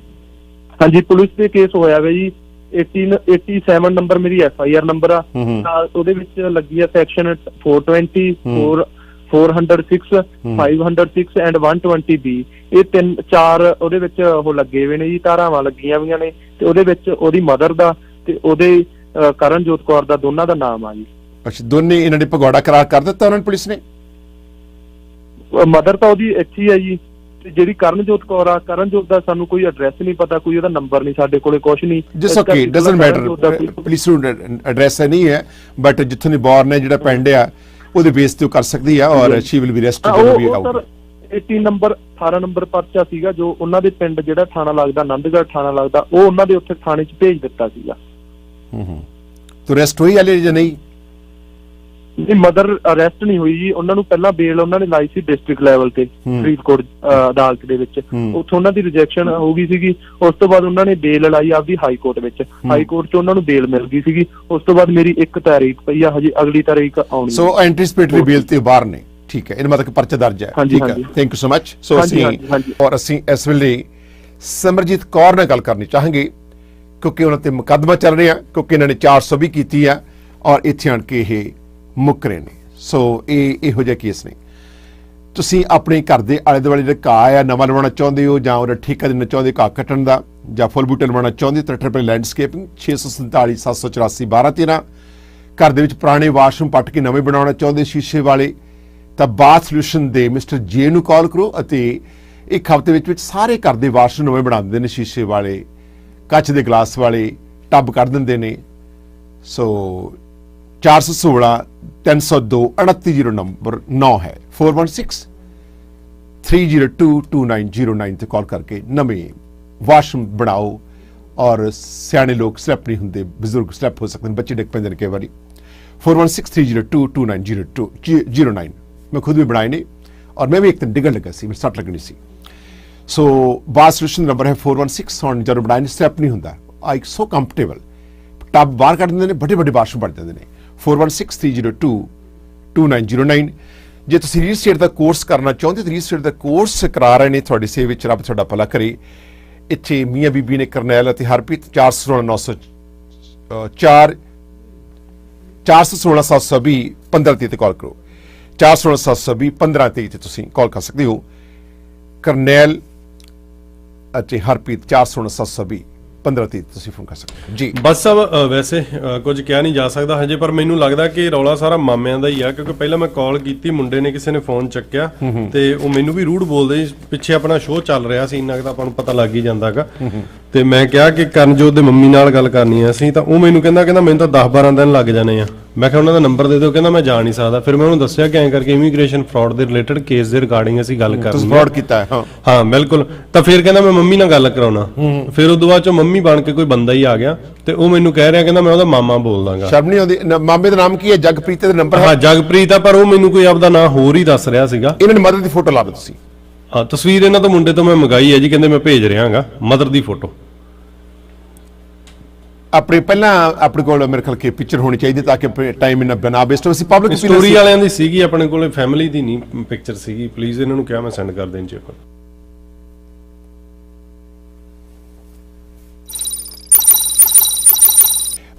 ਹਾਂਜੀ, ਪੁਲਿਸ ਤੇ ਕੇਸ ਹੋਇਆ ਵਾ ਜੀ। 87 ਨੰਬਰ ਮੇਰੀ FIR ਨੰਬਰ ਆ, ਉਹਦੇ ਵਿੱਚ ਲੱਗੀ ਆ ਸੈਕਸ਼ਨ 420, 406, 506 ਐਂਡ 120B। ਇਹ 3-4 ਉਹਦੇ ਵਿੱਚ ਉਹ ਲੱਗੇ ਹੋਏ ਨੇ ਜੀ, ਧਾਰਾਵਾਂ ਲੱਗੀਆਂ ਹੋਈਆਂ ਨੇ। ਤੇ ਉਹਦੇ ਵਿੱਚ ਉਹਦੀ ਮਦਰ ਦਾ ਤੇ ਉਹਦੇ ਕਰਨਜੋਤ ਕੌਰ ਦਾ, ਦੋਨਾਂ ਦਾ ਨਾਮ ਆ ਜੀ। ਅੱਛਾ, ਦੋਨੇ ਇਹਨਾਂ ਨੇ ਭਗੌੜਾ ਕਰਾਰ ਕਰ ਦਿੱਤਾ ਉਹਨਾਂ ਨੇ ਪੁਲਿਸ ਨੇ? ਮਦਰ ਤਾਂ ਉਹਦੀ ਇੱਥੇ ਹੀ ਆ ਜੀ, ਤੇ ਜਿਹੜੀ ਕਰਨਜੋਤ ਕੌਰ ਆ, ਕਰਨਜੋਤ ਦਾ ਸਾਨੂੰ ਕੋਈ ਐਡਰੈਸ ਨਹੀਂ ਪਤਾ, ਕੋਈ ਉਹਦਾ ਨੰਬਰ ਨਹੀਂ ਸਾਡੇ ਕੋਲੇ, ਕੁਛ ਨਹੀਂ। ਜਸ ਓਕੇ, ਡਸਨਟ ਮੈਟਰ, ਪੁਲਿਸ ਨੂੰ ਐਡਰੈਸ ਨਹੀਂ ਹੈ, ਬਟ ਜਿੱਥੋਂ ਦੀ ਬੋਰਨ ਹੈ, ਜਿਹੜਾ ਪਿੰਡ ਆ ਉਹਦੇ ਬੇਸ ਤੇ ਉਹ ਕਰ ਸਕਦੀ ਆ, ਔਰ ਸ਼ੀ ਵਿਲ ਬੀ ਅਰੈਸਟਡ ਜਦੋਂ ਵੀ ਆਊਟ। 18 ਨੰਬਰ ਪਰਚਾ ਸੀਗਾ ਜੋ ਉਹਨਾਂ ਦੇ ਪਿੰਡ, ਜਿਹੜਾ ਥਾਣਾ ਲੱਗਦਾ ਆਨੰਦਗੜ੍ਹ ਥਾਣਾ ਲੱਗਦਾ, ਉਹ ਉਹਨਾਂ ਦੇ ਉੱਥੇ ਥਾਣੇ 'ਚ ਭੇਜ ਦਿੱਤਾ ਸੀਗਾ। ਤੋ ਅਰੈਸਟ ਹੋਈ ਹਾਲੇ ਜਾਂ ਨਹੀਂ? ਨਹੀਂ, ਮਦਰ ਅਰੈਸਟ ਨਹੀਂ ਹੋਈ ਜੀ। ਉਹਨਾਂ ਨੂੰ ਪਹਿਲਾਂ ਬੇਲ ਉਹਨਾਂ ਨੇ ਲਾਈ ਸੀ ਡਿਸਟ੍ਰਿਕਟ ਲੈਵਲ ਤੇ ਫਰੀਦਕੋਟ ਅਦਾਲਤ ਦੇ ਵਿੱਚ, ਉੱਥੋਂ ਉਹਨਾਂ ਦੀ ਰਿਜੈਕਸ਼ਨ ਹੋ ਗਈ ਸੀਗੀ। ਉਸ ਤੋਂ ਬਾਅਦ ਉਹਨਾਂ ਨੇ ਬੇਲ ਲਾਈ ਆਪਦੀ ਹਾਈ ਕੋਰਟ ਵਿੱਚ, ਹਾਈ ਕੋਰਟ 'ਚ ਉਹਨਾਂ ਨੂੰ ਬੇਲ ਮਿਲ ਗਈ ਸੀਗੀ। ਉਸ ਤੋਂ ਬਾਅਦ ਮੇਰੀ 1 ਤਾਰੀਖ ਪਈ ਆ, ਹਜੇ ਅਗਲੀ ਤਾਰੀਖ ਆਉਣੀ। ਸੋ ਐਂਟੀਸਪੇਟਰੀ ਬੇਲ ਤੇ ਬਾਹਰ ਨੇ, ਠੀਕ ਹੈ, ਇਹਦਾ ਮਤਲਬ ਕਿ ਪਰਚਾ ਦਰਜ ਹੈ। ਠੀਕ ਹੈ, ਥੈਂਕ ਯੂ ਸੋ ਮਚ। ਸੋ ਅਸੀਂ ਇਸ ਵੇਲੇ ਸਿਮਰਜੀਤ ਕੌਰ ਨਾਲ ਗੱਲ ਕਰਨੀ ਚਾਹਾਂਗੇ, ਕਿਉਂਕਿ ਉਹਨਾਂ ਤੇ ਮੁਕੱਦਮਾ ਚੱਲ ਰਿਹਾ, ਕਿਉਂਕਿ ਇਹਨਾਂ ਨੇ 420 ਕੀਤੀ ਆ ਔਰ ਇੱਥੇ ਆਣ ਕੇ ਇਹ ਮੁੱਕ ਰਹੇ ਨੇ। ਸੋ ਇਹ ਇਹੋ ਜਿਹੇ ਕੇਸ ਨੇ। ਤੁਸੀਂ ਆਪਣੇ ਘਰ ਦੇ ਆਲੇ ਦੁਆਲੇ ਜਿਹੜਾ ਘਾਹ ਆ ਨਵਾਂ ਲਵਾਉਣਾ ਚਾਹੁੰਦੇ ਹੋ, ਜਾਂ ਉਹਦਾ ਠੇਕਾ ਦੇਣਾ ਚਾਹੁੰਦੇ ਘਾਹ ਕੱਟਣ ਦਾ, ਜਾਂ ਫੁੱਲ ਬੂਟੇ ਲਵਾਉਣਾ ਚਾਹੁੰਦੇ ਹੋ, ਤਾਂ ਲੈਂਡਸਕੇਪਿੰਗ 647 784 1213। ਘਰ ਦੇ ਵਿੱਚ ਪੁਰਾਣੇ ਵਾਸ਼ਰੂਮ ਪੱਟ ਕੇ ਨਵੇਂ ਬਣਾਉਣਾ ਚਾਹੁੰਦੇ ਸ਼ੀਸ਼ੇ ਵਾਲੇ, ਤਾਂ ਬਾਥ ਸੋਲੂਸ਼ਨ ਦੇ ਮਿਸਟਰ ਜੇ ਨੂੰ ਕਾਲ ਕਰੋ, ਅਤੇ ਇੱਕ ਹਫ਼ਤੇ ਵਿੱਚ ਸਾਰੇ ਘਰ ਦੇ ਵਾਸ਼ਰੂਮ ਨਵੇਂ ਬਣਾ ਦਿੰਦੇ ਨੇ, ਸ਼ੀਸ਼ੇ ਵਾਲੇ, ਕੱਚ ਦੇ ਗਲਾਸ ਵਾਲੇ, ਟੱਬ ਕਰ ਦਿੰਦੇ ਨੇ। ਸੋ 416 302 3809 ਨੰਬਰ 9 ਹੈ, 416 302 2909 ਤੇ ਕਾਲ ਕਰਕੇ ਨਵੇਂ ਵਾਸ਼ਰੂਮ ਬਣਾਓ। ਔਰ ਸਿਆਣੇ ਲੋਕ ਸਲੈਪ ਨਹੀਂ ਹੁੰਦੇ, ਬਜ਼ੁਰਗ ਸਲੈਪ ਹੋ ਸਕਦੇ ਨੇ, ਬੱਚੇ ਡਿੱਗ ਪੈਂਦੇ ਨੇ ਕਈ ਵਾਰੀ। 416 302 2909 ਮੈਂ ਖੁਦ ਵੀ ਬਣਾਏ ਨੇ, ਔਰ ਮੈਂ ਵੀ ਇੱਕ ਦਿਨ ਡਿੱਗਣ ਲੱਗਾ ਸੀ, ਮੈਨੂੰ ਸੱਟ ਲੱਗਣੀ ਸੀ। ਸੋ ਬਾਥ ਸੋਲੂਸ਼ਨ ਨੰਬਰ ਹੈ 416। ਹੁਣ ਜਦੋਂ ਬਣਾਏ ਸਲੈਪ ਨਹੀਂ ਹੁੰਦਾ, ਆਈ ਸੋ ਕੰਫਰਟੇਬਲ, ਟੱਬ ਬਾਹਰ ਕੱਢ ਦਿੰਦੇ ਨੇ, ਵੱਡੇ ਵੱਡੇ ਵਾਸ਼ਰੂਮ ਬਣ ਜਾਂਦੇ ਨੇ। 416 302 2909। ਜੇ ਤੁਸੀਂ ਰੀਅਲ ਸਟੇਟ ਦਾ ਕੋਰਸ ਕਰਨਾ ਚਾਹੁੰਦੇ ਤਾਂ ਰੀਅਲ ਸਟੇਟ ਦਾ ਕੋਰਸ ਕਰਾ ਰਹੇ ਨੇ ਤੁਹਾਡੀ ਸੇਵਾ ਵਿੱਚ, ਰੱਬ ਤੁਹਾਡਾ ਭਲਾ ਕਰੇ। ਇੱਥੇ ਮੀਆਂ ਬੀਬੀ ਨੇ ਕਰਨੈਲ ਅਤੇ ਹਰਪ੍ਰੀਤ 416 720 1523 ਤੇ ਕਾਲ ਕਰੋ। 416 720 1523 ਤੇ ਤੁਸੀਂ ਕਾਲ ਕਰ ਸਕਦੇ ਹੋ। ਕਰਨੈਲ ਅਤੇ ਹਰਪ੍ਰੀਤ 416 720 1523 ਤੁਸੀਂ ਫੋਨ ਕਰ ਸਕਦੇ ਹੋ ਜੀ। ਬਸ ਸਾਹਿਬ ਵੈਸੇ ਕੁਝ ਕਿਹਾ ਨਹੀਂ ਜਾ ਸਕਦਾ ਹਜੇ, ਪਰ ਮੈਨੂੰ ਲੱਗਦਾ ਕਿ ਰੌਲਾ ਸਾਰਾ ਮਾਮਿਆਂ ਦਾ ਹੀ ਆ, ਕਿਉਂਕਿ ਪਹਿਲਾਂ ਮੈਂ ਕਾਲ ਕੀਤੀ, ਮੁੰਡੇ ਨੇ ਕਿਸੇ ਨੇ ਫੋਨ ਚੱਕਿਆ ਤੇ ਉਹ ਮੈਨੂੰ ਵੀ ਰੂਡ ਬੋਲਦੇ ਸੀ। ਪਿੱਛੇ ਆਪਣਾ ਸ਼ੋਅ ਚੱਲ ਰਿਹਾ ਸੀ, ਇੰਨਾ ਕੁ ਤਾਂ ਆਪਾਂ ਨੂੰ ਪਤਾ ਲੱਗ ਹੀ ਜਾਂਦਾਗਾ। ਤੇ ਮੈਂ ਕਿਹਾ ਕਿ ਕਰਨਜੋਤ ਦੇ ਮੰਮੀ ਨਾਲ ਗੱਲ ਕਰਨੀ ਆ ਅਸੀਂ, ਤਾਂ ਉਹ ਮੈਨੂੰ ਕਹਿੰਦਾ ਮੈਨੂੰ ਤਾਂ 10-12 ਦਿਨ ਲੱਗ ਜਾਣੇ ਆ। ਮੈਂ ਕਿਹਾ ਉਹਨਾਂ ਦਾ ਨੰਬਰ ਦੇ ਦਿਓ, ਕਹਿੰਦਾ ਮੈਂ ਜਾ ਨਹੀਂ ਸਕਦਾ। ਫਿਰ ਮੈਂ ਉਹਨੂੰ ਦੱਸਿਆ ਕਿ ਐਂ ਕਰਕੇ ਇਮੀਗ੍ਰੇਸ਼ਨ ਫਰਾਡ ਦੇ ਰਿਲੇਟਡ ਕੇਸ ਦੇ ਰਿਗਾਰਡਿੰਗ ਅਸੀਂ ਗੱਲ ਕਰਨੀ ਹੈ। ਤੁਸੀਂ ਫਰਾਡ ਕੀਤਾ ਹੈ? ਹਾਂ ਬਿਲਕੁਲ। ਤਾਂ ਫਿਰ ਕਹਿੰਦਾ ਮੈਂ ਮੰਮੀ ਨਾਲ ਗੱਲ ਕਰਾਉਣਾ। ਫਿਰ ਉਦੋਂ ਬਾਅਦ ਚੋਂ ਮੰਮੀ ਬਣ ਕੇ ਕੋਈ ਬੰਦਾ ਹੀ ਆ ਗਿਆ, ਤੇ ਉਹ ਮੈਨੂੰ ਕਹਿ ਰਿਹਾ, ਕਹਿੰਦਾ ਮੈਂ ਉਹਦਾ ਮਾਮਾ ਬੋਲ ਦਾਂਗਾ। ਸ਼ਰਮ ਨਹੀਂ ਆਉਂਦੀ? ਮਾਮੇ ਦਾ ਨਾਮ ਕੀ ਹੈ? ਜਗਪ੍ਰੀਤ ਦਾ ਨੰਬਰ ਹੈ? ਹਾਂ ਜਗਪ੍ਰੀਤ ਆ, ਪਰ ਉਹ ਮੈਨੂੰ ਕੋਈ ਆਪਦਾ ਨਾਂ ਹੋਰ ਹੀ ਦੱਸ ਰਿਹਾ ਸੀਗਾ। ਇਹਨਾਂ ਨੇ ਮਦਰ ਦੀ ਫੋਟੋ ਲਾ ਦਿਓ ਤੁਸੀਂ। ਹਾਂ ਤਸਵੀਰ ਇਹਨਾਂ ਤੋਂ ਮੁੰਡੇ ਤੋਂ ਮੈਂ ਮੰਗਾਈ ਹੈ ਜੀ, ਕਹਿੰਦੇ ਮੈਂ ਭੇਜ ਰਿਹਾਗਾ ਮਦਰ ਦੀ ਫੋਟੋ। ਆਪਣੇ ਪਹਿਲਾਂ ਆਪਣੇ ਕੋਲ ਮੇਰੇ ਖਿਆਲ ਕਿ ਪਿਕਚਰ ਹੋਣੀ ਚਾਹੀਦੀ, ਤਾਂ ਕਿ ਟਾਈਮ ਇਹਨਾਂ ਬਣਾ ਵੇਸਟ ਹੋਵੇ। ਪਬਲਿਕ ਸਟੋਰੀ ਵਾਲਿਆਂ ਦੀ ਸੀਗੀ, ਆਪਣੇ ਕੋਲੇ ਫੈਮਿਲੀ ਦੀ ਨਹੀਂ ਪਿਕਚਰ ਸੀਗੀ। ਪਲੀਜ਼ ਇਹਨਾਂ ਨੂੰ ਕਿਹਾ ਮੈਂ ਸੈਂਡ ਕਰ ਦੇਣ ਚੇਕ।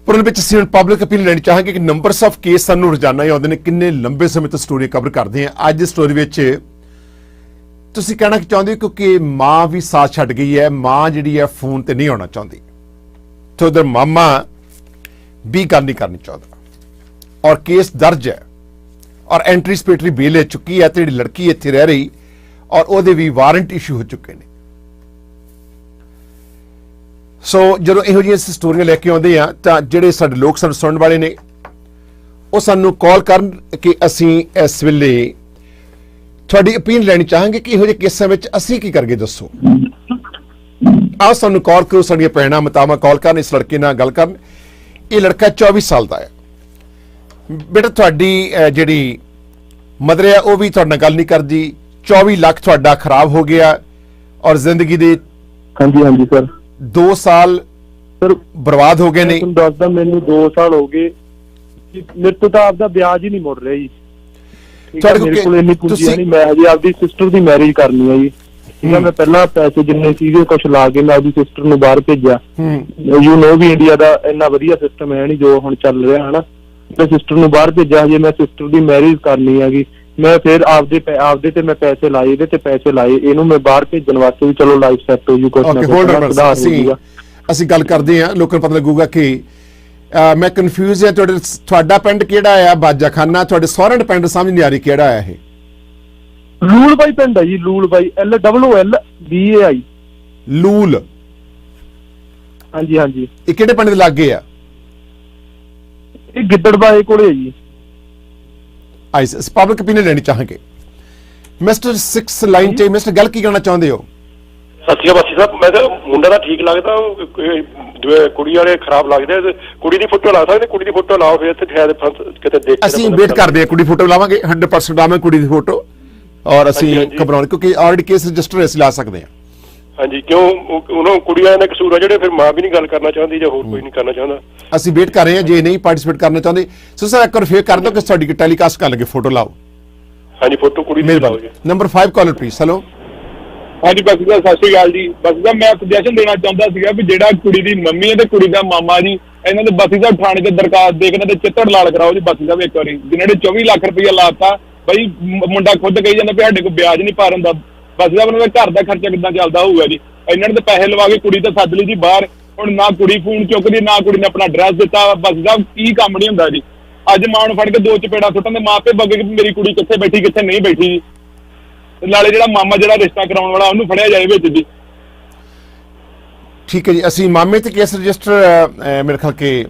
ਪਰ ਉਹਦੇ ਵਿੱਚ ਅਸੀਂ ਪਬਲਿਕ ਅਪੀਲ ਲੈਣੀ ਚਾਹਾਂਗੇ ਕਿ ਨੰਬਰਸ ਆਫ ਕੇਸ ਸਾਨੂੰ ਰੋਜ਼ਾਨਾ ਹੀ ਆਉਂਦੇ ਨੇ, ਕਿੰਨੇ ਲੰਬੇ ਸਮੇਂ ਤੋਂ ਸਟੋਰੀ ਕਵਰ ਕਰਦੇ ਆ। ਅੱਜ ਦੀ ਸਟੋਰੀ ਵਿੱਚ ਤੁਸੀਂ ਕਹਿਣਾ ਚਾਹੁੰਦੇ ਹੋ ਕਿਉਂਕਿ ਮਾਂ ਵੀ ਸਾਥ ਛੱਡ ਗਈ ਹੈ, ਮਾਂ ਜਿਹੜੀ ਹੈ ਫੋਨ ਤੇ ਨਹੀਂ ਆਉਣਾ ਚਾਹੁੰਦੀ, ਤੇ ਉਧਰ ਮਾਮਾ ਵੀ ਗੱਲ ਨਹੀਂ ਕਰਨੀ ਚਾਹੁੰਦਾ, ਔਰ ਕੇਸ ਦਰਜ ਹੈ, ਔਰ ਐਂਟੀਸਪੇਟਰੀ ਬੇਲ ਲੈ ਚੁੱਕੀ ਹੈ, ਤੇ ਜਿਹੜੀ ਲੜਕੀ ਇੱਥੇ ਰਹਿ ਰਹੀ ਔਰ ਉਹਦੇ ਵੀ ਵਾਰੰਟ ਇਸ਼ੂ ਹੋ ਚੁੱਕੇ ਨੇ। ਸੋ ਜਦੋਂ ਇਹੋ ਜਿਹੀਆਂ ਸਟੋਰੀਆਂ ਲੈ ਕੇ ਆਉਂਦੇ ਆ, ਤਾਂ ਜਿਹੜੇ ਸਾਡੇ ਲੋਕ ਸਾਨੂੰ ਸੁਣਨ ਵਾਲੇ ਨੇ ਉਹ ਸਾਨੂੰ ਕਾਲ ਕਰਨ ਕਿ ਅਸੀਂ ਇਸ ਵੇਲੇ ਤੁਹਾਡੀ ਅਪੀਲ ਲੈਣੀ ਚਾਹਾਂਗੇ ਕਿ ਇਹੋ ਜਿਹੇ ਕੇਸਾਂ ਵਿੱਚ ਅਸੀਂ ਕੀ ਕਰਗੇ, ਦੱਸੋ। ਆਓ ਸਾਨੂੰ ਕਾਲ ਕਰੋ, ਸਾਡੀਆਂ ਭੈਣਾਂ ਮਾਤਾਵਾਂ ਕਾਲ ਕਰਨ, ਇਸ ਲੜਕੇ ਨਾਲ ਗੱਲ ਕਰਨ। ਇਹ ਲੜਕਾ 24 ਸਾਲ ਦਾ ਹੈ ਬੇਟਾ। ਤੁਹਾਡੀ ਜਿਹੜੀ ਮਦਰ ਹੈ ਉਹ ਵੀ ਤੁਹਾਡੇ ਨਾਲ ਗੱਲ ਨਹੀਂ ਕਰਦੀ। 24 ਲੱਖ ਤੁਹਾਡਾ ਖਰਾਬ ਹੋ ਗਿਆ, ਔਰ ਜ਼ਿੰਦਗੀ ਦੇ ਹਾਂਜੀ ਸਰ 2 ਸਾਲ ਸਰ ਬਰਬਾਦ ਹੋ ਗਏ ਨੇ। ਤੁਹਾਨੂੰ ਦੱਸਦਾ, ਮੈਨੂੰ 2 ਸਾਲ ਹੋ ਗਏ, ਮੇਰੇ ਤੋਂ ਤਾਂ ਆਪਦਾ ਵਿਆਜ ਹੀ ਨਹੀਂ ਮੁੜ ਰਿਹਾ ਜੀ। ਮੇਰੇ ਕੋਲ ਇੰਨੀ ਪੂੰਜੀ ਨਹੀਂ, ਮੈਂ ਹਜੇ ਆਪਦੀ ਸਿਸਟਰ ਦੀ ਮੈਰਿਜ ਕਰਨੀ ਹੈ ਜੀ। ਠੀਕ ਹੈ, ਮੈਂ ਪਹਿਲਾਂ ਪੈਸੇ ਜਿੰਨੇ ਸੀਗੇ ਕੁਛ ਲਾ ਕੇ ਮੈਂ ਆਪਦੀ ਸਿਸਟਰ ਨੂੰ ਬਾਹਰ ਭੇਜਿਆ। ਯੂ ਨੋ ਵੀ ਇੰਡੀਆ ਦਾ ਇੰਨਾ ਵਧੀਆ ਸਿਸਟਮ ਹੈ ਨਹੀਂ ਜੋ ਹੁਣ ਚੱਲ ਰਿਹਾ ਹਨਾ। ਮੈਂ ਸਿਸਟਰ ਨੂੰ ਬਾਹਰ ਭੇਜਿਆ, ਹਜੇ ਮੈਂ ਸਿਸਟਰ ਦੀ ਮੈਰਿਜ ਕਰਨੀ ਹੈਗੀ। ਮੈਂ ਫਿਰ ਆਪਦੇ ਤੇ ਮੈਂ ਪੈਸੇ ਲਾਏ, ਇਹਦੇ ਤੇ ਪੈਸੇ ਲਾਏ, ਇਹਨੂੰ ਮੈਂ ਬਾਹਰ ਭੇਜਣ ਵਾਸਤੇ ਵੀ ਚਲੋ ਲਾਈਫ ਸੈੱਟ ਹੋ ਜੂ, ਕੁਛ ਨਾ ਕੁਛ ਅਸੀਂ ਗੱਲ ਕਰਦੇ ਹਾਂ, ਲੋਕਾਂ ਨੂੰ ਪਤਾ ਲੱਗੂਗਾ ਕਿ ਮੈਂ ਕਨਫਿਊਜ਼ ਹਾਂ। ਤੁਹਾਡਾ ਪਿੰਡ ਕਿਹੜਾ ਆ? ਬਾਜਾਖਾਨਾ। ਤੁਹਾਡੇ ਸਹੁਰੇ ਪਿੰਡ ਸਮਝ ਨਹੀਂ ਆ ਰਹੀ ਕਿਹੜਾ ਆ ਇਹ? ਲੂਲ ਬਾਈ ਪਿੰਡ ਹੈ ਜੀ, ਲੂਲ ਬਾਈ, LOOLBAI। ਲੂਲ, ਹਾਂਜੀ ਹਾਂਜੀ। ਇਹ ਕਿਹੜੇ ਪਿੰਡ ਦੇ ਲਾਗੇ ਆ? ਇਹ ਗਿੱਦੜਬਾਏ ਕੋਲੇ ਹੈ ਜੀ। ਆਈਸ ਅਸੀਂ ਪਬਲਿਕ opinion ਲੈਣੀ ਚਾਹਾਂਗੇ। ਮਿਸਟਰ 6 ਲਾਈਨ ਤੇ ਮਿਸਟਰ ਗੱਲ ਕੀ ਕਰਨਾ ਚਾਹੁੰਦੇ ਹੋ? ਸਤਿ ਸ਼੍ਰੀ ਅਕਾਲ ਬਾਸੀ ਸਾਹਿਬ, ਮੈਂ ਕਿਹਾ ਮੁੰਡਾ ਤਾਂ ਠੀਕ ਲੱਗਦਾ, ਕੁੜੀ ਵਾਲੇ ਖਰਾਬ ਲੱਗਦੇ, ਕੁੜੀ ਦੀ ਫੋਟੋ ਲਾ ਸਕਦੇ? ਕੁੜੀ ਦੀ ਫੋਟੋ ਲਾਓ, ਫਿਰ ਇੱਥੇ ਸ਼ਾਇਦ ਕਿਤੇ ਦੇਖ ਅਸੀਂ ਵੇਟ ਕਰਦੇ ਹਾਂ, ਕੁੜੀ ਫੋਟੋ ਲਾਵਾਂਗੇ 100% ਲਾਵਾਂਗੇ ਕੁੜੀ ਦੀ ਫੋਟੋ, ਔਰ ਅਸੀਂ ਘਬਰਾਉਣ ਕਿਉਂਕਿ ਆਲਰੇਡੀ ਕੇਸ ਰਜਿਸਟਰ ਅਸੀਂ ਲਾ ਸਕਦੇ ਹਾਂ। ਹਾਂਜੀ, ਕਿਉਂ ਉਹਨਾਂ ਕੁੜੀ ਵਾਲਿਆਂ ਦਾ ਕਸੂਰ ਆ ਜਿਹੜੇ ਫਿਰ ਮਾਂ ਵੀ ਨਹੀਂ ਗੱਲ ਕਰਨਾ ਚਾਹੁੰਦੀ ਜਾਂ ਹੋਰ ਕੋਈ ਨਹੀਂ ਕਰਨਾ ਚਾਹੁੰਦਾ। ਅਸੀਂ ਵੇਟ ਕਰ ਰਹੇ ਹਾਂ, ਜੇ ਨਹੀਂ ਪਾਰਟਿਸਿਪੇਟ ਕਰਨਾ ਚਾਹੁੰਦੇ ਸੋ ਸਰ ਇੱਕ ਵਾਰ ਫੇਰ ਕਰ ਦਿਓ ਕਿ ਤੁਹਾਡੀ ਟੈਲੀਕਾਸਟ ਕਰ ਲਗੇ, ਫੋਟੋ ਲਾਓ। ਹਾਂਜੀ, ਫੋਟੋ ਕੁੜੀ ਦੀ ਲਾਓ ਜੀ। Number 5 caller please. ਹੈਲੋ। ਹਾਂਜੀ ਬਾਕੀ ਦਾ ਸਤਿ ਸ਼੍ਰੀ ਅਕਾਲ ਜੀ। ਬਾਕੀ ਦਾ ਮੈਂ ਸੁਜੈਸ਼ਨ ਦੇਣਾ ਚਾਹੁੰਦਾ ਸੀਗਾ ਵੀ ਜਿਹੜਾ ਕੁੜੀ ਦੀ ਮੰਮੀ ਹੈ ਤੇ ਕੁੜੀ ਦਾ ਮਾਮਾ ਜੀ, ਇਹਨਾਂ ਦੇ ਬਾਸੀ ਸਾਹਿਬ ਥਾਣੇ ਤੇ ਦਰਖਾਸਤ ਦੇ ਕੇ ਇਹਨਾਂ ਦੇ ਚਿੱਤੜ ਲਾਲ ਕਰਾਓ ਜੀ ਬਾਸੀ ਸਾਹਿਬ ਇੱਕ ਵਾਰੀ। ਜਿਨ੍ਹਾਂ ਨੇ 24 ਲੱਖ ਰੁਪਇਆ ਲਾਤਾ ਬਈ, ਮੁੰਡਾ ਖੁਦ ਕਹੀ ਜਾਂਦਾ ਵੀ ਸਾਡੇ ਕੋਲ ਵਿਆਜ ਨਹੀਂ ਭਰਨ ਦਾ। ਬਾਸੀ ਸਾਹਿਬ ਉਹਨਾਂ ਦਾ ਘਰ ਦਾ ਖਰਚਾ ਕਿੱਦਾਂ ਚੱਲਦਾ ਹੋਊਗਾ ਜੀ? ਇਹਨਾਂ ਨੇ ਤਾਂ ਪੈਸੇ ਲਵਾ ਕੇ ਕੁੜੀ ਤਾਂ ਸੱਦ ਲਈ ਜੀ ਬਾਹਰ, ਹੁਣ ਨਾ ਕੁੜੀ ਫੋਨ ਚੁੱਕਦੀ, ਨਾ ਕੁੜੀ ਨੇ ਆਪਣਾ ਐਡਰੈਸ ਦਿੱਤਾ। ਬਾਸੀ ਸਾਹਿਬ ਕੀ ਕੰਮ ਨਹੀਂ ਹੁੰਦਾ ਜੀ? ਅੱਜ ਮਾਂ ਨੂੰ ਫੜ ਕੇ 2 ਚਪੇੜਾ ਸੁੱਟਣ ਦੇ ਮਾਪੇ ਬੱਗੇ ਕਿ ਮੇਰੀ ਕੁੜੀ ਕਿੱਥੇ ਬੈਠੀ ਕਿੱਥੇ ਨਹੀਂ ਬੈਠੀ ਜੀ। ਨਾਲੇ ਜਿਹੜਾ ਮਾਮਾ ਜਿਹੜਾ ਰਿਸ਼ਤਾ ਕਰਾਉਣ ਵਾਲਾ ਉਹਨੂੰ ਫੜਿਆ ਜਾਏ ਵਿੱਚ ਜੀ। ਠੀਕ ਹੈ ਜੀ, ਅਸੀਂ ਮਾਮੇ ਤੇ ਕੇਸ ਰਜਿਸਟਰ ਮੇਰੇ ਖਿਆਲ ਕਿ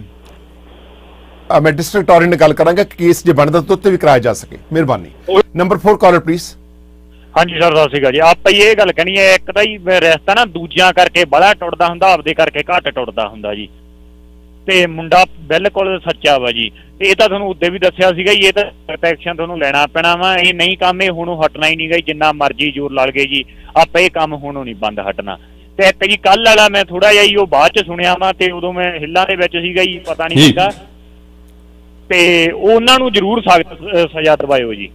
ਮੈਂ ਡਿਸਟ੍ਰਿਕਟ ਅਟਾਰਨੀ ਨਾਲ ਗੱਲ ਕਰਾਂਗਾ ਕਿ ਕੇਸ ਜੇ ਬਣਦਾ ਤਾਂ ਉੱਤੇ ਵੀ ਕਰਾਇਆ ਜਾ ਸਕੇ। ਮਿਹਰਬਾਨੀ। Number 4 caller please. ਹਾਂਜੀ ਸਰ, ਸਤਿ ਸ਼੍ਰੀ ਅਕਾਲ ਜੀ। ਆਪਾਂ ਹੀ ਇਹ ਗੱਲ ਕਹਿਣੀ ਹੈ, ਇੱਕ ਤਾਂ ਹੀ ਰਿਸ਼ਤਾ ਨਾ ਦੂਜਿਆਂ ਕਰਕੇ ਬੜਾ ਟੁੱਟਦਾ ਹੁੰਦਾ, ਆਪਦੇ ਕਰਕੇ ਘੱਟ ਟੁੱਟਦਾ ਹੁੰਦਾ ਜੀ। ਤੇ ਮੁੰਡਾ ਬਿਲਕੁਲ ਸੱਚਾ ਵਾ ਜੀ। ਇਹ ਤਾਂ ਤੁਹਾਨੂੰ ਉੱਦੇ ਵੀ ਦੱਸਿਆ ਸੀਗਾ ਜੀ, ਇਹ ਤਾਂ ਪ੍ਰੋਟੈਕਸ਼ਨ ਤੁਹਾਨੂੰ ਲੈਣਾ ਪੈਣਾ ਵਾ। ਇਹ ਨਹੀਂ ਕੰਮ ਇਹ ਹੁਣ ਹਟਣਾ ਹੀ ਨਹੀਂ ਗਾ, ਜਿੰਨਾ ਮਰਜ਼ੀ ਜ਼ੋਰ ਲਾ ਲਗੇ ਜੀ ਆਪਾਂ ਇਹ ਕੰਮ ਹੁਣ ਨਹੀਂ ਬੰਦ ਹਟਣਾ। ਤੇ ਇੱਕ ਜੀ ਕੱਲ ਵਾਲਾ ਮੈਂ ਥੋੜਾ ਜਿਹਾ ਜੀ ਉਹ ਬਾਅਦ ਚ ਸੁਣਿਆ ਵਾ, ਤੇ ਉਦੋਂ ਮੈਂ ਹਿੱਲਾਂ ਦੇ ਵਿੱਚ ਸੀਗਾ ਜੀ, ਪਤਾ ਨਹੀਂ ਸੀਗਾ। ਤੇ ਉਹਨਾਂ ਨੂੰ ਜ਼ਰੂਰ ਸਖਤ ਸਜ਼ਾ ਦਿਵਾਇਓ ਜੀ।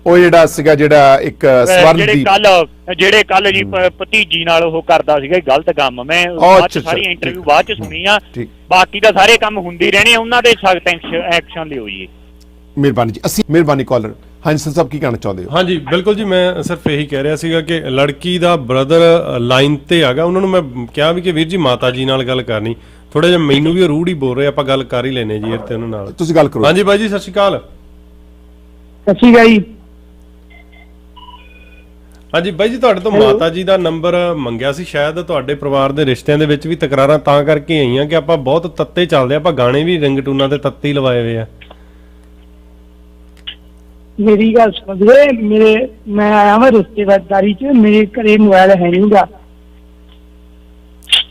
ਉਹ ਜਿਹੜਾ ਸੀਗਾ ਜਿਹੜਾ ਇੱਕ ਸਵਰਨਦੀਪ ਜਿਹੜੇ ਕੱਲ ਜੀ ਭਤੀਜੀ ਨਾਲ ਉਹ ਕਰਦਾ ਸੀਗਾ ਗਲਤ ਕੰਮ, ਮੈਂ ਸਾਰੀ ਇੰਟਰਵਿਊ ਬਾਅਦ ਚ ਸੁਣੀ ਆ। ਬਾਕੀ ਤਾਂ ਸਾਰੇ ਕੰਮ ਹੁੰਦੇ ਰਹਿਣੇ, ਉਹਨਾਂ ਦੇ ਸਖਤ ਐਕਸ਼ਨ ਲਿਓ ਜੀ। ਮਿਹਰਬਾਨੀ ਜੀ। ਅਸੀਂ ਮਿਹਰਬਾਨੀ ਕਾਲਰ। ਹਾਂਜੀ ਸਰ ਸਾਹਿਬ ਕੀ ਕਹਿਣਾ ਚਾਹੁੰਦੇ ਹੋ? ਹਾਂਜੀ ਬਿਲਕੁਲ ਜੀ, ਮੈਂ ਸਿਰਫ ਇਹੀ ਕਹਿ ਰਿਹਾ ਸੀਗਾ ਕਿ ਲੜਕੀ ਦਾ ਬ੍ਰਦਰ ਲਾਈਨ ਤੇ ਆਗਾ, ਉਹਨਾਂ ਨੂੰ ਮੈਂ ਕਿਹਾ ਵੀ ਕਿ ਵੀਰ ਜੀ ਮਾਤਾ ਜੀ ਨਾਲ ਗੱਲ ਕਰਨੀ। ਥੋੜਾ ਜਿਹਾ ਮੈਨੂੰ ਵੀ ਰੂੜ ਹੀ ਬੋਲ ਰਹੇ, ਆਪਾਂ ਗੱਲ ਕਰ ਹੀ ਲੈਨੇ ਜੀ ਤੇ ਉਹਨਾਂ ਨਾਲ। ਤੁਸੀਂ ਗੱਲ ਕਰੋ। ਹਾਂਜੀ ਬਾਈ ਜੀ, ਸਤਿ ਸ਼੍ਰੀ ਅਕਾਲ। ਸਤਿ ਸ਼੍ਰੀ ਅਕਾਲ ਜੀ। ਹਾਂਜੀ ਬਾਈ ਜੀ, ਤੁਹਾਡੇ ਤੋਂ ਮਾਤਾ ਜੀ ਦਾ ਨੰਬਰ ਮੰਗਿਆ ਸੀ, ਸ਼ਾਇਦ ਤੁਹਾਡੇ ਪਰਿਵਾਰ ਦੇ ਰਿਸ਼ਤਿਆਂ ਦੇ ਵਿੱਚ ਵੀ ਤਕਰਾਰਾਂ ਤਾਂ ਕਰਕੇ ਆਈਆਂ ਕਿ ਆਪਾਂ ਬਹੁਤ ਤੱਤੇ ਚੱਲਦੇ, ਆਪਾਂ ਗਾਣੇ ਵੀ ਰਿੰਗਟੂਨਾਂ ਤੇ ਤੱਤੇ ਹੀ ਲਵਾਏ ਹੋਏ ਆ। ਮੇਰੀ ਗੱਲ ਸੁਣੋ, ਮੈਂ ਆਇਆ ਹਾਂ ਰਿਸ਼ਤੇਦਾਰੀ ਚ, ਮੇਰੇ ਘਰੇ ਮੋਬਾਈਲ ਹੈ ਨਹੀਂਗਾ।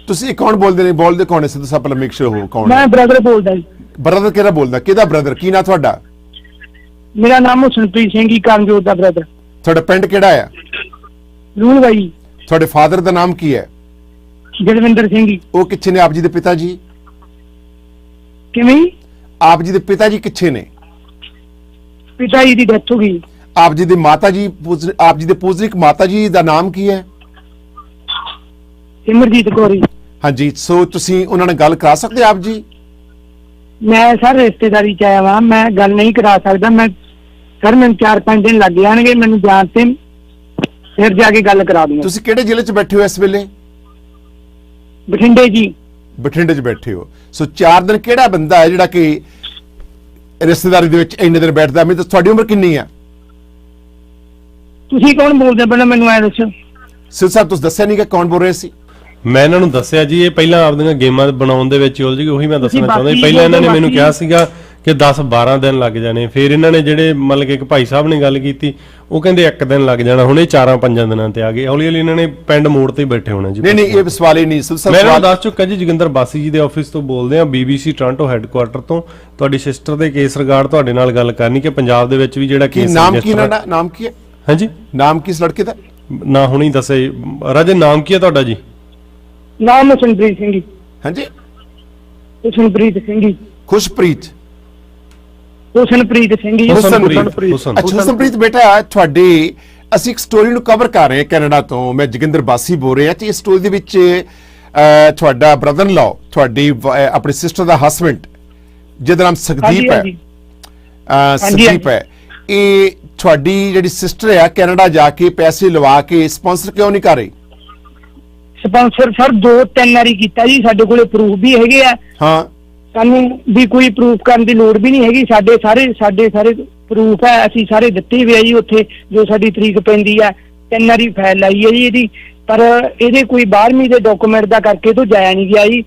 ਤੁਸੀਂ ਕੌਣ ਬੋਲਦੇ ਨੇ? ਬੋਲਦੇ ਕੌਣ ਹੈ? ਸਿੱਧਾ ਪਹਿਲਾਂ ਮੇਕ ਸ਼ੋਰ ਹੋ ਕੌਣ? ਮੈਂ ਬ੍ਰਦਰ ਬੋਲਦਾ ਜੀ। ਬ੍ਰਦਰ ਕਿਹੜਾ ਬੋਲਦਾ? ਕਿਹਦਾ ਬ੍ਰਦਰ? ਕੀ ਨਾਂ ਤੁਹਾਡਾ? ਮੇਰਾ ਨਾਮ ਹੁਸਨਪ੍ਰੀਤ ਸਿੰਘ ਜੀ, ਕਰਮਜੋਤ ਦਾ ਬ੍ਰਦਰ। ਤੁਹਾਡਾ ਪਿੰਡ ਕਿਹੜਾ ਹੈ? ਲੂਲ ਬਾਈ। ਤੁਹਾਡੇ ਫਾਦਰ ਦਾ ਨਾਮ ਕੀ ਹੈ? ਜਗਵਿੰਦਰ ਸਿੰਘ ਜੀ। ਉਹ ਕਿੱਥੇ ਨੇ? ਆਪ ਜੀ ਦੇ ਪਿਤਾ ਜੀ ਕਿਵੇਂ? ਆਪ ਜੀ ਦੇ ਪਿਤਾ ਜੀ ਕਿੱਥੇ ਨੇ? ਪਿਤਾ ਜੀ ਦੀ ਡੈਥ ਹੋ ਗਈ। ਆਪ ਜੀ ਦੇ ਮਾਤਾ ਜੀ ਆਪ ਜੀ ਦੇ ਪੂਜਨੀਕ ਮਾਤਾ ਜੀ ਦਾ ਨਾਮ ਕੀ ਹੈ? ਸਿਮਰਜੀਤ ਕੌਰ। ਹਾਂਜੀ, ਸੋ ਤੁਸੀਂ ਉਹਨਾਂ ਨਾਲ ਗੱਲ ਕਰਾ ਸਕਦੇ ਆਪ ਜੀ? ਮੈਂ ਸਰ ਰਿਸ਼ਤੇਦਾਰੀ ਚ ਆਇਆ ਵਾਂ, ਮੈਂ ਗੱਲ ਨਹੀਂ ਕਰਾ ਸਕਦਾ। ਮੈਂ ਸਰ ਮੈਨੂੰ 4-5 ਦਿਨ ਲੱਗ ਜਾਣਗੇ ਮੈਨੂੰ ਜਾਣ ਤੇ, ਫਿਰ ਜਾ ਕੇ ਗੱਲ ਕਰਾ ਦੂੰਗਾ। ਤੁਸੀਂ ਕਿਹੜੇ ਜ਼ਿਲ੍ਹੇ 'ਚ ਬੈਠੇ ਹੋ ਇਸ ਵੇਲੇ? ਬਠਿੰਡੇ ਜੀ। ਬਠਿੰਡੇ 'ਚ ਬੈਠੇ ਹੋ। ਸੋ 4 ਦਿਨ ਕਿਹੜਾ ਬੰਦਾ ਹੈ ਜਿਹੜਾ ਕਿ ਰਿਸ਼ਤੇਦਾਰੀ ਦੇ ਵਿੱਚ ਇੰਨੇ ਦਿਨ ਬੈਠਦਾ? ਮੈਂ ਤਾਂ ਤੁਹਾਡੀ ਉਮਰ ਕਿੰਨੀ ਆ? ਤੁਸੀਂ ਕੌਣ ਬੋਲਦੇ ਪਹਿਲਾਂ ਮੈਨੂੰ ਐ ਦੱਸੋ। ਸਿਰ ਸਾਹਿਬ ਤੁਸੀਂ ਦੱਸਿਆ ਨਹੀਂ ਕਿ ਕੌਣ ਬੋਲ ਰਹੇ ਸੀ? ਮੈਂ ਇਹਨਾਂ ਨੂੰ ਦੱਸਿਆ ਜੀ, ਇਹ ਪਹਿਲਾਂ ਆਪਦੀਆਂ ਗੇਮਾਂ ਬਣਾਉਣ ਦੇ ਵਿੱਚ ਉਲਝ ਗਏ, ਉਹੀ ਮੈਂ ਦੱਸਣਾ ਚਾਹੁੰਦਾ। ਪਹਿਲਾਂ ਇਹਨਾਂ ਨੇ ਮੈਨੂੰ ਕਿਹਾ ਸੀਗਾ ਕਿ 10-12 ਦਿਨ ਲੱਗ ਜਾਣੇ, ਫਿਰ ਇਹਨਾਂ ਨੇ ਜਿਹੜੇ ਮਤਲਬ ਕਿ ਇੱਕ ਭਾਈ ਸਾਹਿਬ ਨੇ ਗੱਲ ਕੀਤੀ, ਉਹ ਕਹਿੰਦੇ 1 ਦਿਨ ਲੱਗ ਜਾਣਾ। ਹੁਣ ਇਹ 4-5 ਦਿਨਾਂ ਤੇ ਆ ਗਏ। ਹੌਲੀ ਹੌਲੀ ਇਹਨਾਂ ਨੇ ਪਿੰਡ ਮੋੜ ਤੇ ਬੈਠੇ ਹੋਣਾ ਜੀ। ਨਹੀਂ ਇਹ ਸਵਾਲ ਹੀ ਨਹੀਂ। ਮੈਂ ਇਹਨਾਂ ਨੂੰ ਦੱਸ ਚੁੱਕਾ ਜੀ, ਜੋਗਿੰਦਰ ਬਾਸੀ ਜੀ ਦੇ ਆਫਿਸ ਤੋਂ ਬੋਲਦੇ ਆ, BBC ਟੋਰਾਂਟੋ ਹੈੱਡਕੁਆਰਟਰ ਤੋਂ। ਤੁਹਾਡੀ ਸਿਸਟਰ ਦੇ ਕੇਸ ਰਿਗਾਰਡ ਤੁਹਾਡੇ ਨਾਲ ਗੱਲ ਕਰਨੀ ਕਿ ਪੰਜਾਬ ਦੇ ਵਿੱਚ ਵੀ ਜਿਹੜਾ ਕੇਸ ਨਾਮ ਕੀ ਹੈ? ਨਾਮ ਕੀ ਹੈ? ਹਾਂਜੀ, ਨਾਮ ਕੀ ਇਸ ਲੜਕੇ ਦਾ? ਨਾ ਹੁਣੀ ਦੱਸੇ ਰਾਜੇ, ਨਾਮ ਕੀ ਹੈ ਤੁਹਾਡਾ ਜੀ? ਨਾਮ ਹੁਸਨਪ੍ਰੀਤ ਸਿੰਘ ਜੀ। ਹਾਂਜੀ, ਹੁਸਨਪ੍ਰੀਤ ਸਿੰਘ ਜੀ। ਖੁਸ਼ਪ੍ਰੀਤ। ਹੁਸਨਪ੍ਰੀਤ ਸਿੰਘ ਜੀ। ਅੱਛਾ ਹੁਸਨਪ੍ਰੀਤ ਬੇਟਾ, ਤੁਹਾਡੀ ਅਸੀਂ ਇੱਕ ਸਟੋਰੀ ਨੂੰ ਕਵਰ ਕਰ ਰਹੇ ਹਾਂ ਕੈਨੇਡਾ ਤੋਂ। ਮੈਂ ਜੋਗਿੰਦਰ ਬਾਸੀ ਬੋਲ ਰਿਹਾ ਤੇ ਇਸ ਸਟੋਰੀ ਦੇ ਵਿੱਚ ਤੁਹਾਡਾ ਬ੍ਰਦਰ ਇਨ ਲਾਅ, ਤੁਹਾਡੀ ਆਪਣੀ ਸਿਸਟਰ ਦਾ ਹਸਬੈਂਡ ਜਿਹਦਾ ਨਾਮ ਸੁਖਦੀਪ ਹੈ, ਸੁਖਦੀਪ ਹੈ, ਇਹ ਤੁਹਾਡੀ ਜਿਹੜੀ ਸਿਸਟਰ ਹੈ ਕੈਨੇਡਾ ਜਾ ਕੇ ਪੈਸੇ ਲਵਾ ਕੇ ਸਪਾਂਸਰ ਕਿਉਂ ਨਹੀਂ ਕਰ ਰਹੀ? ਸਪਾਂਸਰ ਸਰ 2-3 ਵਾਰੀ ਕੀਤਾ ਜੀ, ਸਾਡੇ ਕੋਲੇ ਪ੍ਰੂਫ ਵੀ ਹੈਗੇ ਆ। ਹਾਂ, ਸਾਨੂੰ ਵੀ ਕੋਈ ਪ੍ਰੂਫ ਕਰਨ ਦੀ ਲੋੜ ਵੀ ਨਹੀਂ ਹੈਗੀ। ਸਾਡੇ ਸਾਰੇ ਪ੍ਰੂਫ ਹੈ, ਅਸੀਂ ਸਾਰੇ ਦਿੱਤੇ ਵੀ ਆ ਜੀ। ਉੱਥੇ ਜੋ ਸਾਡੀ ਤਰੀਕ ਪੈਂਦੀ ਆ 3 ਵਾਰੀ ਫਾਈਲ ਲਾਈ ਹੈ ਜੀ ਇਹਦੀ, ਪਰ ਇਹਦੇ ਕੋਈ 12ਵੀਂ ਦੇ ਡਾਕੂਮੈਂਟ ਦਾ ਕਰਕੇ ਤੋਂ ਜਾਇਆ ਨਹੀਂ ਗਿਆ ਜੀ।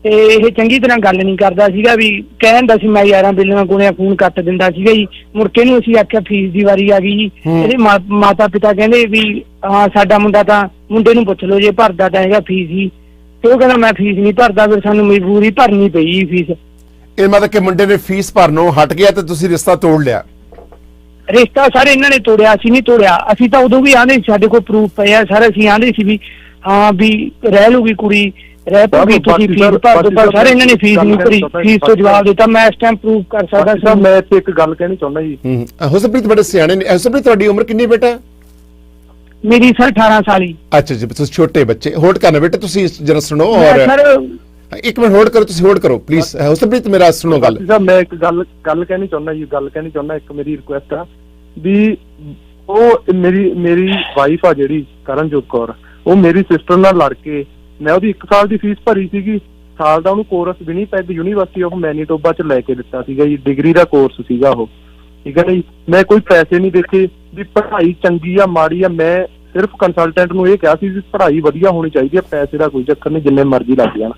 ਤੇ ਇਹ ਚੰਗੀ ਤਰ੍ਹਾਂ ਗੱਲ ਨਹੀਂ ਕਰਦਾ ਸੀਗਾ, ਵੀ ਕਹਿੰਦਾ ਸੀ ਮੈਂ ਯਾਰਾਂ ਬਿੱਲੀਆਂ ਕੋਲੇ ਫੋਨ ਕੱਟ ਦਿੰਦਾ ਸੀਗਾ ਜੀ। ਮੁੜ ਕੇ ਨੂੰ ਅਸੀਂ ਆਖਿਆ ਫੀਸ ਦੀ ਵਾਰੀ ਆ ਗਈ ਜੀ। ਇਹਦੇ ਮਾਤਾ ਪਿਤਾ ਕਹਿੰਦੇ ਵੀ ਹਾਂ ਸਾਡਾ ਮੁੰਡਾ ਤਾਂ, ਮੁੰਡੇ ਨੂੰ ਪੁੱਛ ਲਓ ਜੇ ਭਰਦਾ ਤਾਂ ਹੈਗਾ ਫੀਸ ਹੀ। ਤੇ ਉਹ ਕਹਿੰਦਾ ਮੈਂ ਫੀਸ ਨਹੀਂ ਭਰਦਾ, ਫਿਰ ਸਾਨੂੰ ਮਜਬੂਰੀ ਭਰਨੀ ਪਈ ਜੀ ਫੀਸ। ਇਹ ਮਤਲਬ ਕਿ ਮੁੰਡੇ ਨੇ ਫੀਸ ਭਰਨੋਂ ਹਟ ਗਿਆ ਤੇ ਤੁਸੀਂ ਰਿਸ਼ਤਾ ਤੋੜ ਲਿਆ? ਰਿਸ਼ਤਾ ਸਾਰੇ ਇਹਨਾਂ ਨੇ ਤੋੜਿਆ, ਅਸੀਂ ਨਹੀਂ ਤੋੜਿਆ। ਅਸੀਂ ਤਾਂ ਉਦੋਂ ਵੀ ਆਂਦੇ ਸੀ, ਸਾਡੇ ਕੋਲ ਪ੍ਰੂਫ ਪਏ ਆ ਸਾਰੇ, ਅਸੀਂ ਆਂਦੇ ਸੀ ਵੀ ਹਾਂ ਵੀ ਰਹਿ ਲੂਗੀ ਕੁੜੀ, ਰਹਿ ਪਊਗੀ, ਤੁਸੀਂ ਫੀਸ ਭਰ ਦਿਓ। ਪਰ ਸਾਰੇ ਇਹਨਾਂ ਨੇ ਫੀਸ ਨਹੀਂ ਭਰੀ, ਫੀਸ ਤੋਂ ਜਵਾਬ ਦਿੱਤਾ। ਮੈਂ ਇਸ ਟਾਈਮ ਪ੍ਰੂਫ ਕਰ ਸਕਦਾ ਸੀ। ਮੈਂ ਇੱਥੇ ਇੱਕ ਗੱਲ ਕਹਿਣੀ ਚਾਹੁੰਦਾ ਜੀ। ਹੁਸਨਪ੍ਰੀਤ ਬੜੇ ਸਿਆਣੇ ਨੇ। ਹੁਸਨਪ੍ਰੀਤ ਤੁਹਾਡੀ ਉਮਰ ਕਿੰਨੀ ਬੇਟਾ? ਮੇਰੀ ਸਰ 18 ਸਾਲ ਹੀ। ਅੱਛਾ ਜੀ, ਤੁਸੀਂ ਛੋਟੇ ਬੱਚੇ। ਹੋਲਡ ਕਰਨਾ ਬੇਟਾ, ਤੁਸੀਂ ਜਰਾ ਸੁਣੋ। ਮੈਂ ਔਰ ਸਰ ਇੱਕ ਮਿੰਟ ਹੋਲਡ ਕਰੋ, ਤੁਸੀਂ ਹੋਲਡ ਕਰੋ ਪਲੀਜ਼। ਹੁਸਨਪ੍ਰੀਤ ਮੇਰਾ ਸੁਣੋ ਗੱਲ। ਸਾਹਿਬ ਮੈਂ ਇੱਕ ਗੱਲ ਕਹਿਣੀ ਚਾਹੁੰਦਾ ਜੀ, ਇੱਕ ਮੇਰੀ ਰਿਕੁਐਸਟ ਆ ਵੀ ਉਹ ਮੇਰੀ ਵਾਈਫ ਆ ਜਿਹੜੀ ਕਰਨਜੋਤ ਕੌਰ, ਉਹ ਮੇਰੀ ਸਿਸਟਰ ਨਾਲ ਲੜ ਕੇ ਮੈਂ ਉਹਦੀ 1 ਸਾਲ ਦੀ ਫੀਸ ਭਰੀ ਸੀਗੀ। ਸਾਲ ਦਾ ਉਹਨੂੰ ਕੋਰਸ ਵੀ ਨਹੀਂ ਪੈਗ ਯੂਨੀਵਰਸਿਟੀ ਆਫ ਮੈਨੀਟੋਬਾ ਚ ਲੈ ਕੇ ਦਿੱਤਾ ਸੀਗਾ ਜੀ, ਡਿਗਰੀ ਦਾ ਕੋਰਸ ਸੀਗਾ ਉਹ, ਠੀਕ ਹੈ ਨਾ ਜੀ। ਮੈਂ ਕੋਈ ਪੈਸੇ ਨਹੀਂ ਦੇਖੇ ਵੀ ਪੜ੍ਹਾਈ ਚੰਗੀ ਆ ਮਾੜੀ ਆ। ਮੈਂ ਸਿਰਫ ਕੰਸਲਟੈਂਟ ਨੂੰ ਇਹ ਕਿਹਾ ਸੀ ਵੀ ਪੜ੍ਹਾਈ ਵਧੀਆ ਹੋਣੀ ਚਾਹੀਦੀ ਆ, ਪੈਸੇ ਦਾ ਕੋਈ ਚੱਕਰ ਨਹੀਂ, ਜਿੰਨੇ ਮਰਜ਼ੀ ਲੱਗ ਜਾਣ,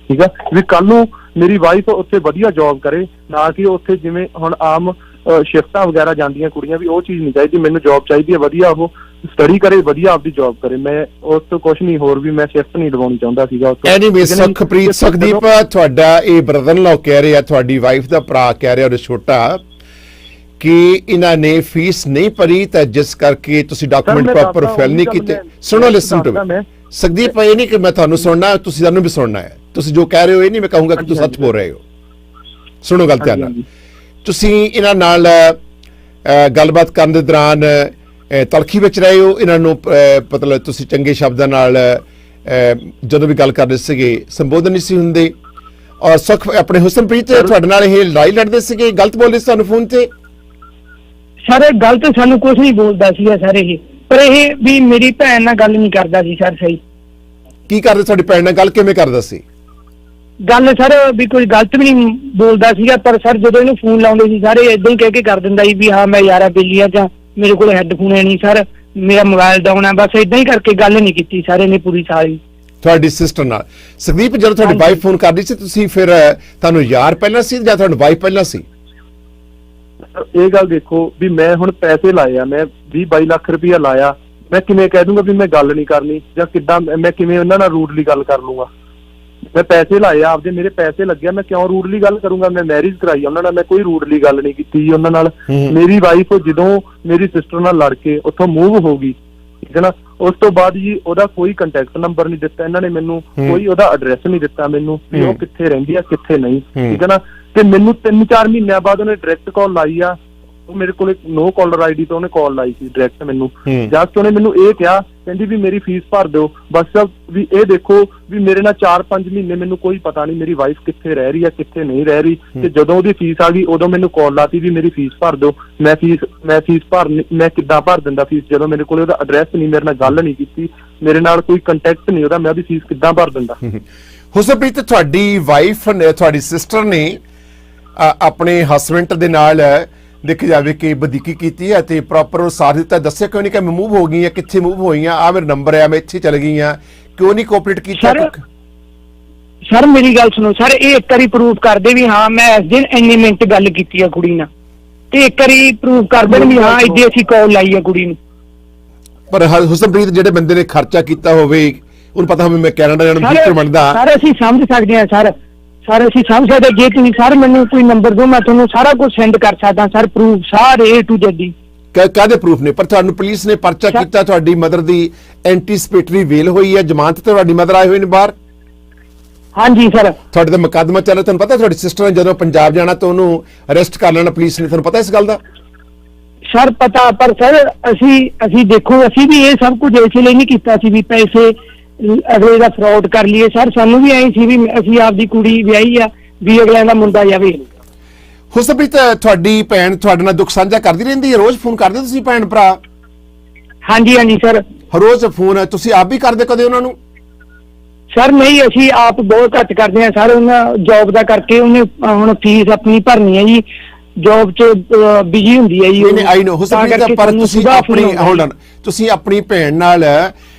ਠੀਕ ਆ। ਵੀ ਕੱਲ ਨੂੰ ਮੇਰੀ ਵਾਈਫ ਉੱਥੇ ਵਧੀਆ ਜੌਬ ਕਰੇ, ਨਾ ਕਿ ਉੱਥੇ ਜਿਵੇਂ ਹੁਣ ਆਮ ਸ਼ਿਫਟਾਂ ਵਗੈਰਾ ਜਾਂਦੀਆਂ ਕੁੜੀਆਂ, ਵੀ ਉਹ ਚੀਜ਼ ਨਹੀਂ ਚਾਹੀਦੀ। ਮੈਨੂੰ ਜੌਬ ਚਾਹੀਦੀ ਹੈ ਵਧੀਆ, ਉਹ ਸਟੱਡੀ ਕਰੇ ਵਧੀਆ, ਆਪਦੀ ਜੌਬ ਕਰੇ। ਮੈਂ ਉਸ ਤੋਂ ਕੁਝ ਨਹੀਂ, ਹੋਰ ਵੀ ਮੈਂ ਸ਼ਿਫਟ ਨਹੀਂ ਲਵਾਉਣੀ ਚਾਹੁੰਦਾ ਸੀਗਾ। ਐਨੀਵੇ ਸੁਖਦੀਪ, ਤੁਹਾਡਾ ਇਹ ਬ੍ਰਦਰ ਇਨ ਲਾਅ ਕਹਿ ਰਿਹਾ, ਤੁਹਾਡੀ ਵਾਈਫ ਦਾ ਭਰਾ ਕਹਿ ਰਿਹਾ, ਉਹ ਛੋਟਾ, ਕਿ ਇਹਨਾਂ ਨੇ ਫੀਸ ਨਹੀਂ ਭਰੀ ਤਾਂ ਜਿਸ ਕਰਕੇ ਤੁਸੀਂ ਡਾਕੂਮੈਂਟ ਪ੍ਰੋਪਰ ਫਿਲ ਨਹੀਂ ਕੀਤੇ। ਸੁਣੋ, ਲਿਸਨ ਟੂ ਮੀ ਸੁਖਦੀਪ, ਇਹ ਨਹੀਂ ਕਿ ਮੈਂ ਤੁਹਾਨੂੰ ਸੁਣਨਾ, ਤੁਸੀਂ ਸਾਨੂੰ ਵੀ ਸੁਣਨਾ ਹੈ। ਤੁਸੀਂ ਜੋ ਕਹਿ ਰਹੇ ਹੋ ਇਹ ਨਹੀਂ ਮੈਂ ਕਹੂੰਗਾ ਕਿ ਤੁਸੀਂ ਸੱਚ ਬੋਲ ਰਹੇ ਹੋ। ਸੁਣੋ ਗੱਲ ਧਿਆਨ ਨਾਲ। ਤੁਸੀਂ ਇਹਨਾਂ ਨਾਲ ਗੱਲਬਾਤ ਕਰਨ ਦੇ ਦੌਰਾਨ ਤਲਖੀ ਵਿੱਚ ਰਹੇ ਹੋ, ਇਹਨਾਂ ਨੂੰ ਮਤਲਬ ਤੁਸੀਂ ਚੰਗੇ ਸ਼ਬਦਾਂ ਨਾਲ ਜਦੋਂ ਵੀ ਗੱਲ ਕਰਦੇ ਸੀਗੇ ਸੰਬੋਧਨ ਨਹੀਂ ਸੀ ਹੁੰਦੇ। ਔਰ ਸੁਖ ਆਪਣੇ ਹੁਸਨਪ੍ਰੀਤ ਤੁਹਾਡੇ ਨਾਲ ਇਹ ਲੜਾਈ ਲੜਦੇ ਸੀਗੇ, ਗਲਤ ਬੋਲਦੇ ਸੀ ਤੁਹਾਨੂੰ ਫੋਨ ਤੇ? ਸਰ ਗਲਤ ਸਾਨੂੰ ਕੁਝ ਨਹੀਂ ਬੋਲਦਾ ਸੀਗਾ ਸਰ ਇਹ, ਪਰ ਇਹ ਵੀ ਮੇਰੀ ਭੈਣ ਨਾਲ ਗੱਲ ਨਹੀਂ ਕਰਦਾ ਸੀ ਸਰ। ਸਹੀ ਕੀ ਕਰਦੇ? ਤੁਹਾਡੀ ਭੈਣ ਨਾਲ ਗੱਲ ਕਿਵੇਂ ਕਰਦਾ ਸੀ? ਗੱਲ ਸਰ ਵੀ ਕੋਈ ਗਲਤ ਵੀ ਨਹੀਂ ਬੋਲਦਾ ਸੀਗਾ, ਪਰ ਸਰ ਜਦੋਂ ਇਹਨੂੰ ਫੋਨ ਲਾਉਂਦੇ ਸੀ ਸਾਰੇ ਏਦਾਂ ਹੀ ਕਹਿ ਕੇ ਕਰ ਦਿੰਦਾ ਸੀ ਵੀ ਹਾਂ ਮੈਂ ਯਾਰਾ ਬੇਲੀਆ ਜਾਂ ਮੇਰੇ ਕੋਲ ਹੈੱਡਫੋਨ ਹੈ ਨਹੀਂ ਸਰ, ਮੇਰਾ ਮੋਬਾਈਲ ਡਾਊਨ ਹੈ, ਬਸ ਏਦਾਂ ਹੀ ਕਰਕੇ ਗੱਲ ਨਹੀਂ ਕੀਤੀ ਸਾਰੇ ਨੇ ਪੂਰੀ ਸਾਰੀ। ਤੁਹਾਡੀ ਸਿਸਟਰ ਨਾਲ? ਸੁਖਦੀਪ, ਜਦੋਂ ਤੁਹਾਡੀ ਵਾਈਫ ਫੋਨ ਕਰਦੀ ਸੀ ਤੁਸੀਂ ਫਿਰ ਤੁਹਾਨੂੰ ਯਾਰ ਪਹਿਲਾਂ ਸੀ ਜਾਂ ਤੁਹਾਨੂੰ ਵਾਈਫ ਪਹਿਲਾਂ ਸੀ? ਇਹ ਗੱਲ ਦੇਖੋ ਵੀ ਮੈਂ ਹੁਣ ਪੈਸੇ ਲਾਏ ਆ, ਮੈਂ 20-22 ਲੱਖ ਰੁਪਇਆ ਲਾਇਆ, ਮੈਂ ਕਿਵੇਂ ਕਹਿ ਦੂੰਗਾ ਵੀ ਮੈਂ ਗੱਲ ਨਹੀਂ ਕਰਨੀ, ਜਾਂ ਕਿੱਦਾਂ ਮੈਂ ਕਿਵੇਂ ਉਹਨਾਂ ਨਾਲ ਰੂਡਲੀ ਗੱਲ ਕਰ ਲੂੰਗਾ? ਮੈਂ ਪੈਸੇ ਲਾਏ ਆ ਆਪਦੇ, ਮੇਰੇ ਪੈਸੇ ਲੱਗਿਆ, ਮੈਂ ਕਿਉਂ ਰੂਡਲੀ ਗੱਲ ਕਰੂੰਗਾ? ਮੈਂ ਮੈਰਿਜ ਕਰਾਈ ਉਹਨਾਂ ਨਾਲ, ਮੈਂ ਕੋਈ ਰੂਡਲੀ ਗੱਲ ਨਹੀਂ ਕੀਤੀ ਜੀ ਉਹਨਾਂ ਨਾਲ। ਮੇਰੀ ਵਾਈਫ ਜਦੋਂ ਮੇਰੀ ਸਿਸਟਰ ਨਾਲ ਲੜ ਕੇ ਉੱਥੋਂ ਮੂਵ ਹੋ ਗਈ, ਠੀਕ ਹੈ ਨਾ, ਉਸ ਤੋਂ ਬਾਅਦ ਜੀ ਉਹਦਾ ਕੋਈ ਕੰਟੈਕਟ ਨੰਬਰ ਨਹੀਂ ਦਿੱਤਾ ਇਹਨਾਂ ਨੇ ਮੈਨੂੰ, ਕੋਈ ਉਹਦਾ ਐਡਰੈਸ ਨਹੀਂ ਦਿੱਤਾ ਮੈਨੂੰ ਵੀ ਉਹ ਕਿੱਥੇ ਰਹਿੰਦੀ ਆ ਕਿੱਥੇ ਨਹੀਂ, ਠੀਕ ਹੈ ਨਾ। ਤੇ ਮੈਨੂੰ 3-4 ਮਹੀਨਿਆਂ ਬਾਅਦ ਉਹਨੇ ਡਾਇਰੈਕਟ ਕਾਲ ਲਾਈ ਆ, ਉਹ ਮੇਰੇ ਕੋਲ ਨੋ ਕਾਲਰ ਆਈਡੀ ਤੋਂ ਉਹਨੇ ਕਾਲ ਲਾਈ ਸੀ ਡਾਇਰੈਕਟ ਮੈਨੂੰ। ਜਸਟ ਉਹਨੇ ਮੈਨੂੰ ਇਹ ਕਿਹਾ, ਕਹਿੰਦੀ ਵੀ ਮੇਰੀ ਫੀਸ ਭਰ ਦਿਓ ਬਸ। ਵੀ ਇਹ ਦੇਖੋ ਵੀ ਮੇਰੇ ਨਾਲ 4-5 ਮਹੀਨੇ ਮੈਨੂੰ ਕੋਈ ਪਤਾ ਨਹੀਂ ਮੇਰੀ ਵਾਈਫ ਕਿੱਥੇ ਰਹਿ ਰਹੀ ਹੈ ਕਿੱਥੇ ਨਹੀਂ ਰਹਿ ਰਹੀ। ਤੇ ਜਦੋਂ ਉਹਦੀ ਫੀਸ ਆ ਗਈ ਉਦੋਂ ਮੈਨੂੰ ਕਾਲ ਲਾਤੀ ਵੀ ਮੇਰੀ ਫੀਸ ਭਰ ਦਿਓ। ਮੈਂ ਫੀਸ ਮੈਂ ਕਿੱਦਾਂ ਭਰ ਦਿੰਦਾ ਫੀਸ ਜਦੋਂ ਮੇਰੇ ਕੋਲ ਉਹਦਾ ਐਡਰੈਸ ਨਹੀਂ, ਮੇਰੇ ਨਾਲ ਗੱਲ ਨਹੀਂ ਕੀਤੀ, ਮੇਰੇ ਨਾਲ ਕੋਈ ਕੰਟੈਕਟ ਨਹੀਂ ਉਹਦਾ, ਮੈਂ ਉਹਦੀ ਫੀਸ ਕਿੱਦਾਂ ਭਰ ਦਿੰਦਾ? ਹੁਸਨਪ੍ਰੀਤ, ਤੁਹਾਡੀ ਵਾਈਫ ਨੇ, ਤੁਹਾਡੀ ਸਿਸਟਰ ਨੇ ਆਪਣੇ ਹਸਬੈਂਡ ਦੇ ਨਾਲ ਦੇਖਿਆ ਜਾਵੇ ਕਿ ਵਧੀਕੀ ਕੀਤੀ ਹੈ ਤੇ ਪ੍ਰੋਪਰ ਸਾਥ ਦਿੱਤਾ, ਦੱਸਿਆ ਕਿਉਂ ਨਹੀਂ ਕਿ ਮੈਂ ਮੂਵ ਹੋ ਗਈ ਆ, ਕਿੱਥੇ ਮੂਵ ਹੋਈ ਆ, ਮੇਰਾ ਨੰਬਰ ਹੈ, ਮੈਂ ਇੱਥੇ ਚਲ ਗਈ ਆ, ਕਿਉਂ ਨਹੀਂ ਕੋਆਪਰੇਟ ਕੀਤਾ? ਸਰ ਮੇਰੀ ਗੱਲ ਸੁਣੋ ਸਰ, ਇਹ ਇੱਕ ਵਾਰੀ ਪ੍ਰੂਫ ਕਰਦੇ ਵੀ ਹਾਂ ਮੈਂ ਇਸ ਦਿਨ ਇੰਨੀ ਮਿੰਟ ਗੱਲ ਕੀਤੀ ਆ ਕੁੜੀ ਨਾਲ, ਤੇ ਇੱਕ ਵਾਰੀ ਪ੍ਰੂਫ ਕਰ ਦੇਣ ਵੀ ਹਾਂ ਇੱਦੇ ਅਸੀਂ ਕਾਲ ਲਾਈ ਆ ਕੁੜੀ ਨੂੰ। ਪਰ ਹੁਸਨਪ੍ਰੀਤ, ਜਿਹੜੇ ਬੰਦੇ ਨੇ ਖਰਚਾ ਕੀਤਾ ਹੋਵੇ ਉਹਨੂੰ ਪਤਾ ਹੋਵੇ ਮੈਂ ਕੈਨੇਡਾ ਜਾਣਾ ਫਿਊਚਰ ਬਣਦਾ। ਸਰ ਅਸੀਂ ਸਮਝ ਸਕਦੇ ਹਾਂ ਸਰ ਅਸੀਂ ਸਮਝ ਸਕਦੇ। ਜੇ ਤੁਸੀਂ ਸਰ ਮੈਨੂੰ ਕੋਈ ਨੰਬਰ ਦਿਓ ਮੈਂ ਤੁਹਾਨੂੰ ਸਾਰਾ ਕੁਝ ਸੈਂਡ ਕਰ ਸਕਦਾ ਸਰ, ਪ੍ਰੂਫ ਸਾਰੇ A to Z। ਕਾਹਦੇ ਪ੍ਰੂਫ ਨੇ? ਪਰ ਤੁਹਾਨੂੰ ਪੁਲਿਸ ਨੇ ਪਰਚਾ ਕੀਤਾ, ਤੁਹਾਡੀ ਮਦਰ ਦੀ ਐਂਟੀਸਪੇਟਰੀ ਵੇਲ ਹੋਈ ਹੈ, ਜ਼ਮਾਨਤ ਤੇ ਤੁਹਾਡੀ ਮਦਰ ਆਏ ਹੋਏ ਨੇ ਬਾਹਰ। ਹਾਂਜੀ ਸਰ। ਤੁਹਾਡੇ ਤੇ ਮੁਕੱਦਮਾ ਚੱਲ ਰਿਹਾ, ਤੁਹਾਨੂੰ ਪਤਾ ਤੁਹਾਡੀ ਸਿਸਟਰ ਨੇ ਜਦੋਂ ਪੰਜਾਬ ਜਾਣਾ ਤਾਂ ਉਹਨੂੰ ਅਰੈਸਟ ਕਰ ਲੈਣਾ ਪੁਲਿਸ ਨੇ, ਤੁਹਾਨੂੰ ਪਤਾ ਇਸ ਗੱਲ ਦਾ? ਸਰ ਪਤਾ, ਪਰ ਸਰ ਅਸੀਂ ਦੇਖੋ ਅਸੀਂ ਵੀ ਇਹ ਸਭ ਕੁਝ ਇਸ ਲਈ ਨਹੀਂ ਕੀਤਾ ਸੀ ਵੀ ਪੈਸੇ ਅਗਲੇ ਦਾ ਫਰਾਡ ਕਰ ਲਈਏ ਸਰ। ਸਾਨੂੰ ਵੀ ਐਂ ਸੀ ਵੀ ਅਸੀਂ ਆਪਦੀ ਕੁੜੀ ਵਿਆਹੀ ਆ ਵੀ ਅਗਲਿਆਂ ਦਾ ਮੁੰਡਾ ਜਾਵੇ। ਹੁਸਨਪ੍ਰੀਤ, ਤੁਹਾਡੀ ਭੈਣ ਤੁਹਾਡੇ ਨਾਲ ਦੁੱਖ ਸਾਂਝਾ ਕਰਦੀ ਰਹਿੰਦੀ ਹੈ? ਰੋਜ਼ ਫੋਨ ਕਰਦੇ ਤੁਸੀਂ ਭੈਣ ਭਰਾ? ਹਾਂਜੀ ਸਰ। ਰੋਜ਼ ਫੋਨ ਤੁਸੀਂ ਆਪ ਵੀ ਕਰਦੇ ਕਦੇ ਉਹਨਾਂ ਨੂੰ? ਸਰ ਨਹੀਂ, ਅਸੀਂ ਆਪ ਬਹੁਤ ਘੱਟ ਕਰਦੇ ਹਾਂ ਸਰ। ਉਹਨਾਂ ਜੌਬ ਦਾ ਕਰਕੇ ਉਹਨੇ ਹੁਣ ਫੀਸ ਆਪਣੀ ਭਰਨੀ ਹੈ ਜੀ, ਜੌਬ 'ਚ ਬਿਜੀ ਹੁੰਦੀ ਹੈ ਜੀ। ਨਹੀਂ ਆਈ ਨੋ ਹੋ ਸਕਦਾ, ਪਰ ਤੁਸੀਂ ਆਪਣੀ ਹੋਲਡ ਔਨ, ਤੁਸੀਂ ਆਪਣੀ ਭੈਣ ਨਾਲ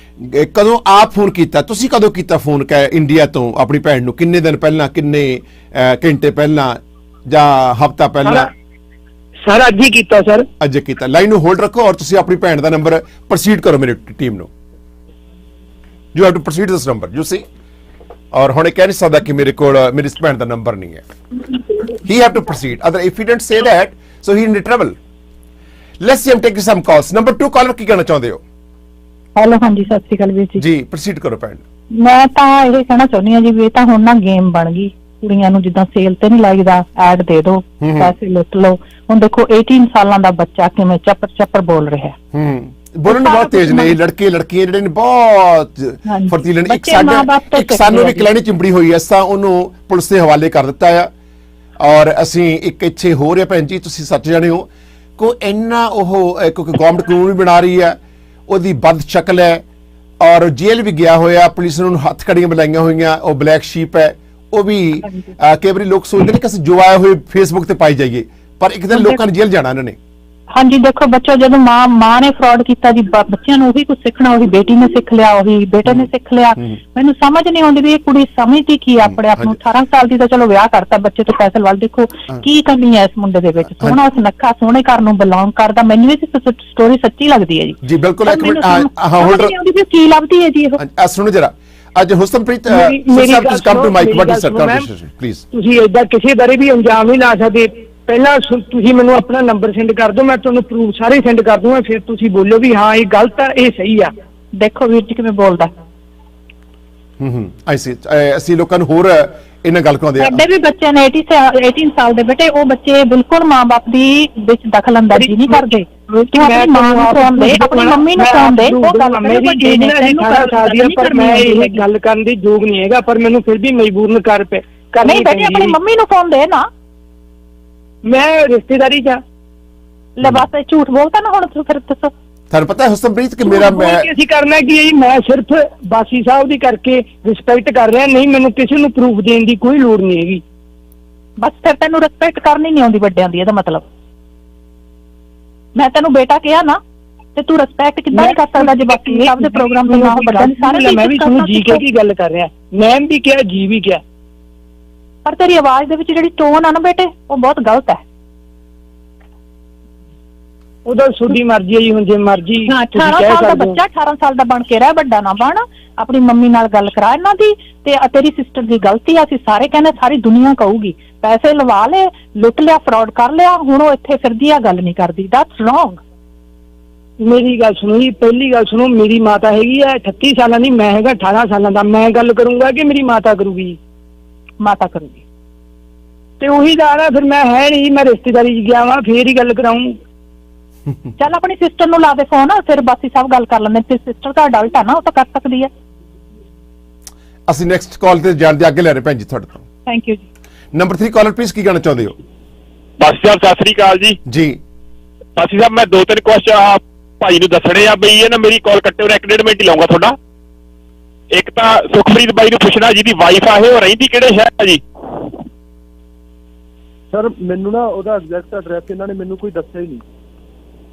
ਕਦੋਂ ਆਪ ਫੋਨ ਕੀਤਾ? ਤੁਸੀਂ ਕਦੋਂ ਕੀਤਾ ਫੋਨ ਇੰਡੀਆ ਤੋਂ ਆਪਣੀ ਭੈਣ ਨੂੰ? ਕਿੰਨੇ ਦਿਨ ਪਹਿਲਾਂ, ਕਿੰਨੇ ਘੰਟੇ ਪਹਿਲਾਂ, ਜਾਂ ਹਫਤਾ ਪਹਿਲਾਂ? ਸਰ ਅੱਜ ਹੀ ਕੀਤਾ ਸਰ। ਅੱਜ ਕੀਤਾ। ਲਾਈਨ ਨੂੰ ਹੋਲਡ ਰੱਖੋ ਔਰ ਤੁਸੀਂ ਆਪਣੀ ਭੈਣ ਦਾ ਨੰਬਰ ਪ੍ਰੋਸੀਡ ਕਰੋ ਮੇਰੀ ਟੀਮ ਨੂੰ। You have to proceed this number, you see. ਔਰ ਹੁਣ ਇਹ ਕਹਿ ਨਹੀਂ ਸਕਦਾ ਕਿ ਮੇਰੇ ਕੋਲ ਮੇਰੀ ਭੈਣ ਦਾ ਨੰਬਰ ਨਹੀਂ ਹੈ। He have to proceed, other if he didn't say that so he in trouble. Let's see I'm taking some calls. Number 2 caller ਕੀ ਕਹਿਣਾ ਚਾਹੁੰਦੇ ਹੋ? ਹੈਲੋ, ਹਾਂਜੀ ਸਤਿ ਸ਼੍ਰੀ ਅਕਾਲ ਵੀਰ ਜੀ। ਜੀ ਪ੍ਰੋਸੀਡ ਕਰੋ ਭੈਣ। ਮੈਂ ਤਾਂ ਇਹ ਕਹਿਣਾ ਚਾਹੁੰਦੀ ਹਾਂ ਜੀ ਵੀ ਇਹ ਤਾਂ ਹੁਣ ਨਾ ਗੇਮ ਬਣ ਗਈ। ਕੁੜੀਆਂ ਨੂੰ ਜਿੱਦਾਂ ਸੇਲ ਤੇ ਨਹੀਂ ਲਾਈਦਾ, ਐਡ ਦੇ ਦਿਓ, ਪੈਸੇ ਲੁੱਟ ਲਓ। ਹੁਣ ਦੇਖੋ 18 ਸਾਲਾਂ ਦਾ ਬੱਚਾ ਕਿਵੇਂ ਚੱਪਰ ਚੱਪਰ ਬੋਲ ਰਿਹਾ। ਬੋਲਣ ਨੂੰ ਬਹੁਤ ਤੇਜ਼ ਨੇ ਲੜਕੇ ਲੜਕੀਆਂ ਜਿਹੜੇ ਨੇ, ਬਹੁਤ ਫਰਤੀਲੇ ਨੇ। ਇੱਕ ਸਾਨੂੰ ਵੀ ਕਲੈਣੀ ਚਿੰਬੜੀ ਹੋਈ ਐ, ਤਾਂ ਉਹਨੂੰ ਪੁਲਿਸ ਦੇ ਹਵਾਲੇ ਕਰ ਦਿੱਤਾ ਆ। ਔਰ ਅਸੀਂ ਇੱਕ ਇੱਥੇ ਹੋ ਰਿਹਾ ਭੈਣ ਜੀ, ਤੁਸੀਂ ਸੱਚ ਜਾਣੇ ਹੋ ਕੋ ਇੰਨਾ ਉਹ ਕਿਉਂਕਿ ਗਵਰਨਮੈਂਟ ਕਾਨੂੰਨ ਵੀ ਬਣਾ ਰਹੀ ਹੈ, ਉਹਦੀ ਬਦ ਸ਼ਕਲ ਹੈ ਔਰ ਜੇਲ੍ਹ ਵੀ ਗਿਆ ਹੋਇਆ, ਪੁਲਿਸ ਨੇ ਉਹਨੂੰ ਹੱਥ ਕੜੀਆਂ ਬੁਲਾਈਆਂ ਹੋਈਆਂ। ਉਹ ਬਲੈਕ ਸ਼ੀਪ ਹੈ। ਉਹ ਵੀ ਕਈ ਵਾਰੀ ਲੋਕ ਸੋਚਦੇ ਨੇ ਕਿ ਅਸੀਂ ਜੋ ਆਏ ਹੋਏ ਫੇਸਬੁੱਕ ਤੇ ਪਾਈ ਜਾਈਏ, ਪਰ ਇੱਕ ਦਿਨ ਲੋਕਾਂ ਨੇ ਜੇਲ੍ਹ ਜਾਣਾ ਇਹਨਾਂ ਨੇ। ਹਾਂਜੀ ਦੇਖੋ, ਬੱਚਾ ਜਦੋਂ ਮਾਂ ਨੇ ਫਰਾਡ ਕੀਤਾ ਜੀ, ਬੱਚਿਆਂ ਨੂੰ ਉਹੀ ਕੁਝ ਸਿੱਖਣਾ, ਉਹੀ ਬੇਟੀ ਨੇ ਸਿੱਖ ਲਿਆ, ਉਹੀ ਬੇਟੇ ਨੇ ਸਿੱਖ ਲਿਆ। ਮੈਨੂੰ ਸਮਝ ਨਹੀਂ ਆਉਂਦੀ ਵੀ ਇਹ ਕੁੜੀ ਸਮਝਦੀ ਕੀ ਆਪਣੇ ਆਪ ਨੂੰ। 18 ਸਾਲ ਦੀ ਤਾਂ ਚਲੋ ਵਿਆਹ ਕਰਤਾ, ਬੱਚੇ ਤੋਂ ਪੈਸੇ ਵੱਲ ਦੇਖੋ ਕੀ ਕਮੀ ਹੈ ਇਸ ਮੁੰਡੇ ਦੇ ਵਿੱਚ। ਸੋਹਣਾ ਸੁਨੱਖਾ, ਸੋਹਣੇ ਘਰ ਨੂੰ ਬਿਲੋਂਗ ਕਰਦਾ। ਮੈਨੂੰ ਇਹ ਸਟੋਰੀ ਸੱਚੀ ਲੱਗਦੀ ਹੈ ਜੀ। ਜੀ ਬਿਲਕੁਲ। ਇੱਕ ਮਿੰਟ ਹੋਲਡ, ਕੀ ਲੱਭਦੀ ਹੈ ਜੀ ਇਹ? ਸੁਣੋ ਜਰਾ। ਅੱਜ Husanpreet come to mic, what is sir conversation please. ਤੁਸੀਂ ਏਦਾਂ ਕਿਸੇ ਬਾਰੇ ਵੀ ਇਲਜ਼ਾਮ ਨਹੀਂ ਲਾ ਸਕਦੇ। ਪਹਿਲਾਂ ਤੁਸੀਂ ਮੈਨੂੰ ਆਪਣਾ ਨੰਬਰ ਸੈਂਡ ਕਰ ਦਿਓ, ਮੈਂ ਤੁਹਾਨੂੰ ਪ੍ਰੂਫ ਸਾਰੇ ਸੈਂਡ ਕਰ ਦੂੰਗਾ, ਫਿਰ ਤੁਸੀਂ ਬੋਲੋ ਵੀ ਹਾਂ ਇਹ ਗਲਤ ਆ, ਇਹ ਸਹੀ ਆ। ਦੇਖੋ ਵੀਰ ਜੀ ਕਿਵੇਂ ਬੋਲਦਾ। ਆਈ ਸੀ। ਅਸੀਂ ਲੋਕਾਂ ਨੂੰ ਹੋਰ ਇਹਨਾਂ ਗੱਲ ਕਰਾਉਂਦੇ ਆ। ਸਾਡੇ ਵੀ ਬੱਚੇ ਨੇ 18 ਸਾਲ ਦੇ ਬੇਟੇ, ਉਹ ਬੱਚੇ ਬਿਲਕੁਲ ਮਾਂ-ਬਾਪ ਦੀ ਵਿੱਚ ਦਖਲ ਅੰਦਾਜ਼ੀ ਨਹੀਂ ਕਰਦੇ। ਆਪਣੀ ਮਾਂ ਨੂੰ ਫੋਨ ਦੇ, ਆਪਣੀ ਮੰਮੀ ਨੂੰ ਫੋਨ ਦੇ, ਉਹ ਗੱਲ ਕਰੇ ਵੱਡੇ ਨੇ ਪਰ ਮੈਂ ਇਹ ਗੱਲ ਕਰਨ ਦੀ ਯੋਗ ਨਹੀਂ ਹੈਗਾ, ਪਰ ਮੈਨੂੰ ਫਿਰ ਵੀ ਮਜਬੂਰਨ ਕਰਨੀ ਨਹੀਂ ਬੇਟੇ, ਆਪਣੀ ਮੰਮੀ ਨੂੰ ਫੋਨ ਦੇ ਨਾ। ਮੈਂ ਰਿਸ਼ਤੇਦਾਰੀ ਚ ਲੈ ਬਸ ਝੂਠ ਬੋਲਦਾ ਨਾ। ਹੁਣ ਫਿਰ ਦੱਸੋ, ਤੁਹਾਨੂੰ ਪਤਾ ਹੈ ਹੁਸਨਪ੍ਰੀਤ ਕਿ ਮੇਰਾ ਅਸੀਂ ਕਰਨਾ ਕੀ ਹੈ ਜੀ? ਮੈਂ ਸਿਰਫ ਬਾਸੀ ਸਾਹਿਬ ਦੀ ਕਰਕੇ ਰਿਸਪੈਕਟ ਕਰ ਰਿਹਾ, ਨਹੀਂ ਮੈਨੂੰ ਕਿਸੇ ਨੂੰ ਪ੍ਰੂਫ ਦੇਣ ਦੀ ਕੋਈ ਲੋੜ ਨਹੀਂ ਹੈਗੀ। ਬਸ ਫਿਰ ਤੈਨੂੰ ਰਿਸਪੈਕਟ ਕਰਨੀ ਨਹੀਂ ਆਉਂਦੀ ਵੱਡਿਆਂ ਦੀ, ਇਹਦਾ ਮਤਲਬ। ਮੈਂ ਤੈਨੂੰ ਬੇਟਾ ਕਿਹਾ ਨਾ, ਤੇ ਤੂੰ ਰਿਸਪੈਕਟ ਕਿੱਦਾਂ ਨਹੀਂ ਕਰ ਸਕਦਾ ਜੇ ਬਾਕੀ ਸਭ ਦੇ ਪ੍ਰੋਗਰਾਮ ਤੇ ਨਾ ਵੱਡਿਆਂ ਦੀ ਸਾਰੇ। ਮੈਂ ਵੀ ਤੁਹਾਨੂੰ ਜੀ ਕਹਿ ਕੇ ਗੱਲ ਕਰ ਰਿਹਾ, ਮੈਮ ਵੀ ਕਿਹਾ, ਜੀ ਵੀ ਕਿਹਾ, ਪਰ ਤੇਰੀ ਆਵਾਜ਼ ਦੇ ਵਿੱਚ ਜਿਹੜੀ ਟੋਨ ਆ ਨਾ ਬੇਟੇ, ਉਹ ਬਹੁਤ ਗਲਤ ਹੈ। ਉਹਦਾ ਤੁਹਾਡੀ ਮਰਜ਼ੀ ਹੈ ਜੀ, ਹੁਣ ਜੇ ਮਰਜ਼ੀ। 18 ਸਾਲ ਦਾ ਬੱਚਾ 18 ਸਾਲ ਦਾ ਬਣ ਕੇ ਰਹਿ, ਵੱਡਾ ਨਾ ਬਣ। ਆਪਣੀ ਮੰਮੀ ਨਾਲ ਗੱਲ ਕਰਾ ਇਹਨਾਂ ਦੀ, ਤੇ ਤੇਰੀ ਸਿਸਟਰ ਦੀ ਗਲਤੀ ਆ। ਅਸੀਂ ਸਾਰੇ ਕਹਿੰਦੇ, ਸਾਰੀ ਦੁਨੀਆ ਕਹੂਗੀ ਪੈਸੇ ਲਵਾ ਲਏ, ਲੁੱਟ ਲਿਆ, ਫਰਾਡ ਕਰ ਲਿਆ, ਹੁਣ ਉਹ ਇੱਥੇ ਫਿਰਦੀ ਆ, ਗੱਲ ਨਹੀਂ ਕਰਦੀ। That's wrong. ਮੇਰੀ ਗੱਲ ਸੁਣੋ ਜੀ, ਪਹਿਲੀ ਗੱਲ ਸੁਣੋ, ਮੇਰੀ ਮਾਤਾ ਹੈਗੀ ਆ 38 ਸਾਲਾਂ ਦੀ, ਮੈਂ ਹੈਗਾ 18 ਸਾਲਾਂ ਦਾ। ਮੈਂ ਗੱਲ ਕਰੂੰਗਾ ਕਿ ਮੇਰੀ ਮਾਤਾ ਕਰੂਗੀ? ਮਾਤਾ ਕਰੂਗੀ। ਤੇ ਉਹੀ ਗੱਲ ਆ, ਫਿਰ ਮੈਂ ਹੈ ਨਹੀਂ, ਮੈਂ ਰਿਸ਼ਤੇਦਾਰੀ ਚ ਗਿਆ ਵਾਂ, ਫੇਰ ਹੀ ਗੱਲ ਕਰਾਊਂ। ਚੱਲ ਆਪਣੀ ਸਿਸਟਰ ਨੂੰ ਲਾ ਦੇ ਫੋਨ, ਫਿਰ ਬਾਕੀ ਸਭ ਗੱਲ ਕਰ ਲੈਂਦੇ। ਤੇ ਸਿਸਟਰ ਤਾਂ ਅਡਲਟ ਆ ਨਾ, ਉਹ ਤਾਂ ਕਰ ਸਕਦੀ ਹੈ। ਅਸੀਂ ਨੈਕਸਟ ਕਾਲ ਤੇ ਜਾਣ ਦੇ ਅੱਗੇ ਲੈ ਰਹੇ ਭੈਣ ਜੀ ਤੁਹਾਡੇ ਤੋਂ। ਥੈਂਕ ਯੂ ਜੀ। ਨੰਬਰ 3 ਕਾਲਰ ਪਲੀਜ਼, ਕੀ ਕਹਿਣਾ ਚਾਹੁੰਦੇ ਹੋ? ਬਾਸੀ ਸਾਹਿਬ ਸਤਿ ਸ੍ਰੀ ਅਕਾਲ ਜੀ। ਜੀ ਬਾਸੀ ਸਾਹਿਬ, ਮੈਂ 2-3 ਕੁਐਸਚਨ ਭਾਈ ਨੂੰ ਦੱਸਣੇ ਆ ਬਈ ਇਹ ਨਾ ਮੇਰੀ ਕਾਲ ਕੱਟੇ ਉਹਨੇ 1.5 ਮਿੰਟ ਹੀ ਲਾਉਂਗਾ ਤੁਹਾਡਾ। ਇੱਕ ਤਾਂ ਸੁਖਪ੍ਰੀਤ ਬਾਈ ਨੂੰ ਪੁੱਛਣਾ, ਜਿਹਦੀ ਵਾਈਫ ਆ ਉਹ ਰਹਿੰਦੀ ਕਿਹੜੇ ਸ਼ਹਿਰ ਆ ਜੀ? ਸਰ ਮੈਨੂੰ ਨਾ ਉਹਦਾ ਐਗਜ਼ੈਕਟ ਐਡਰੈਸ ਇਹਨਾਂ ਨੇ ਮੈਨੂੰ ਕੋਈ ਦੱਸਿਆ ਹੀ ਨਹੀਂ।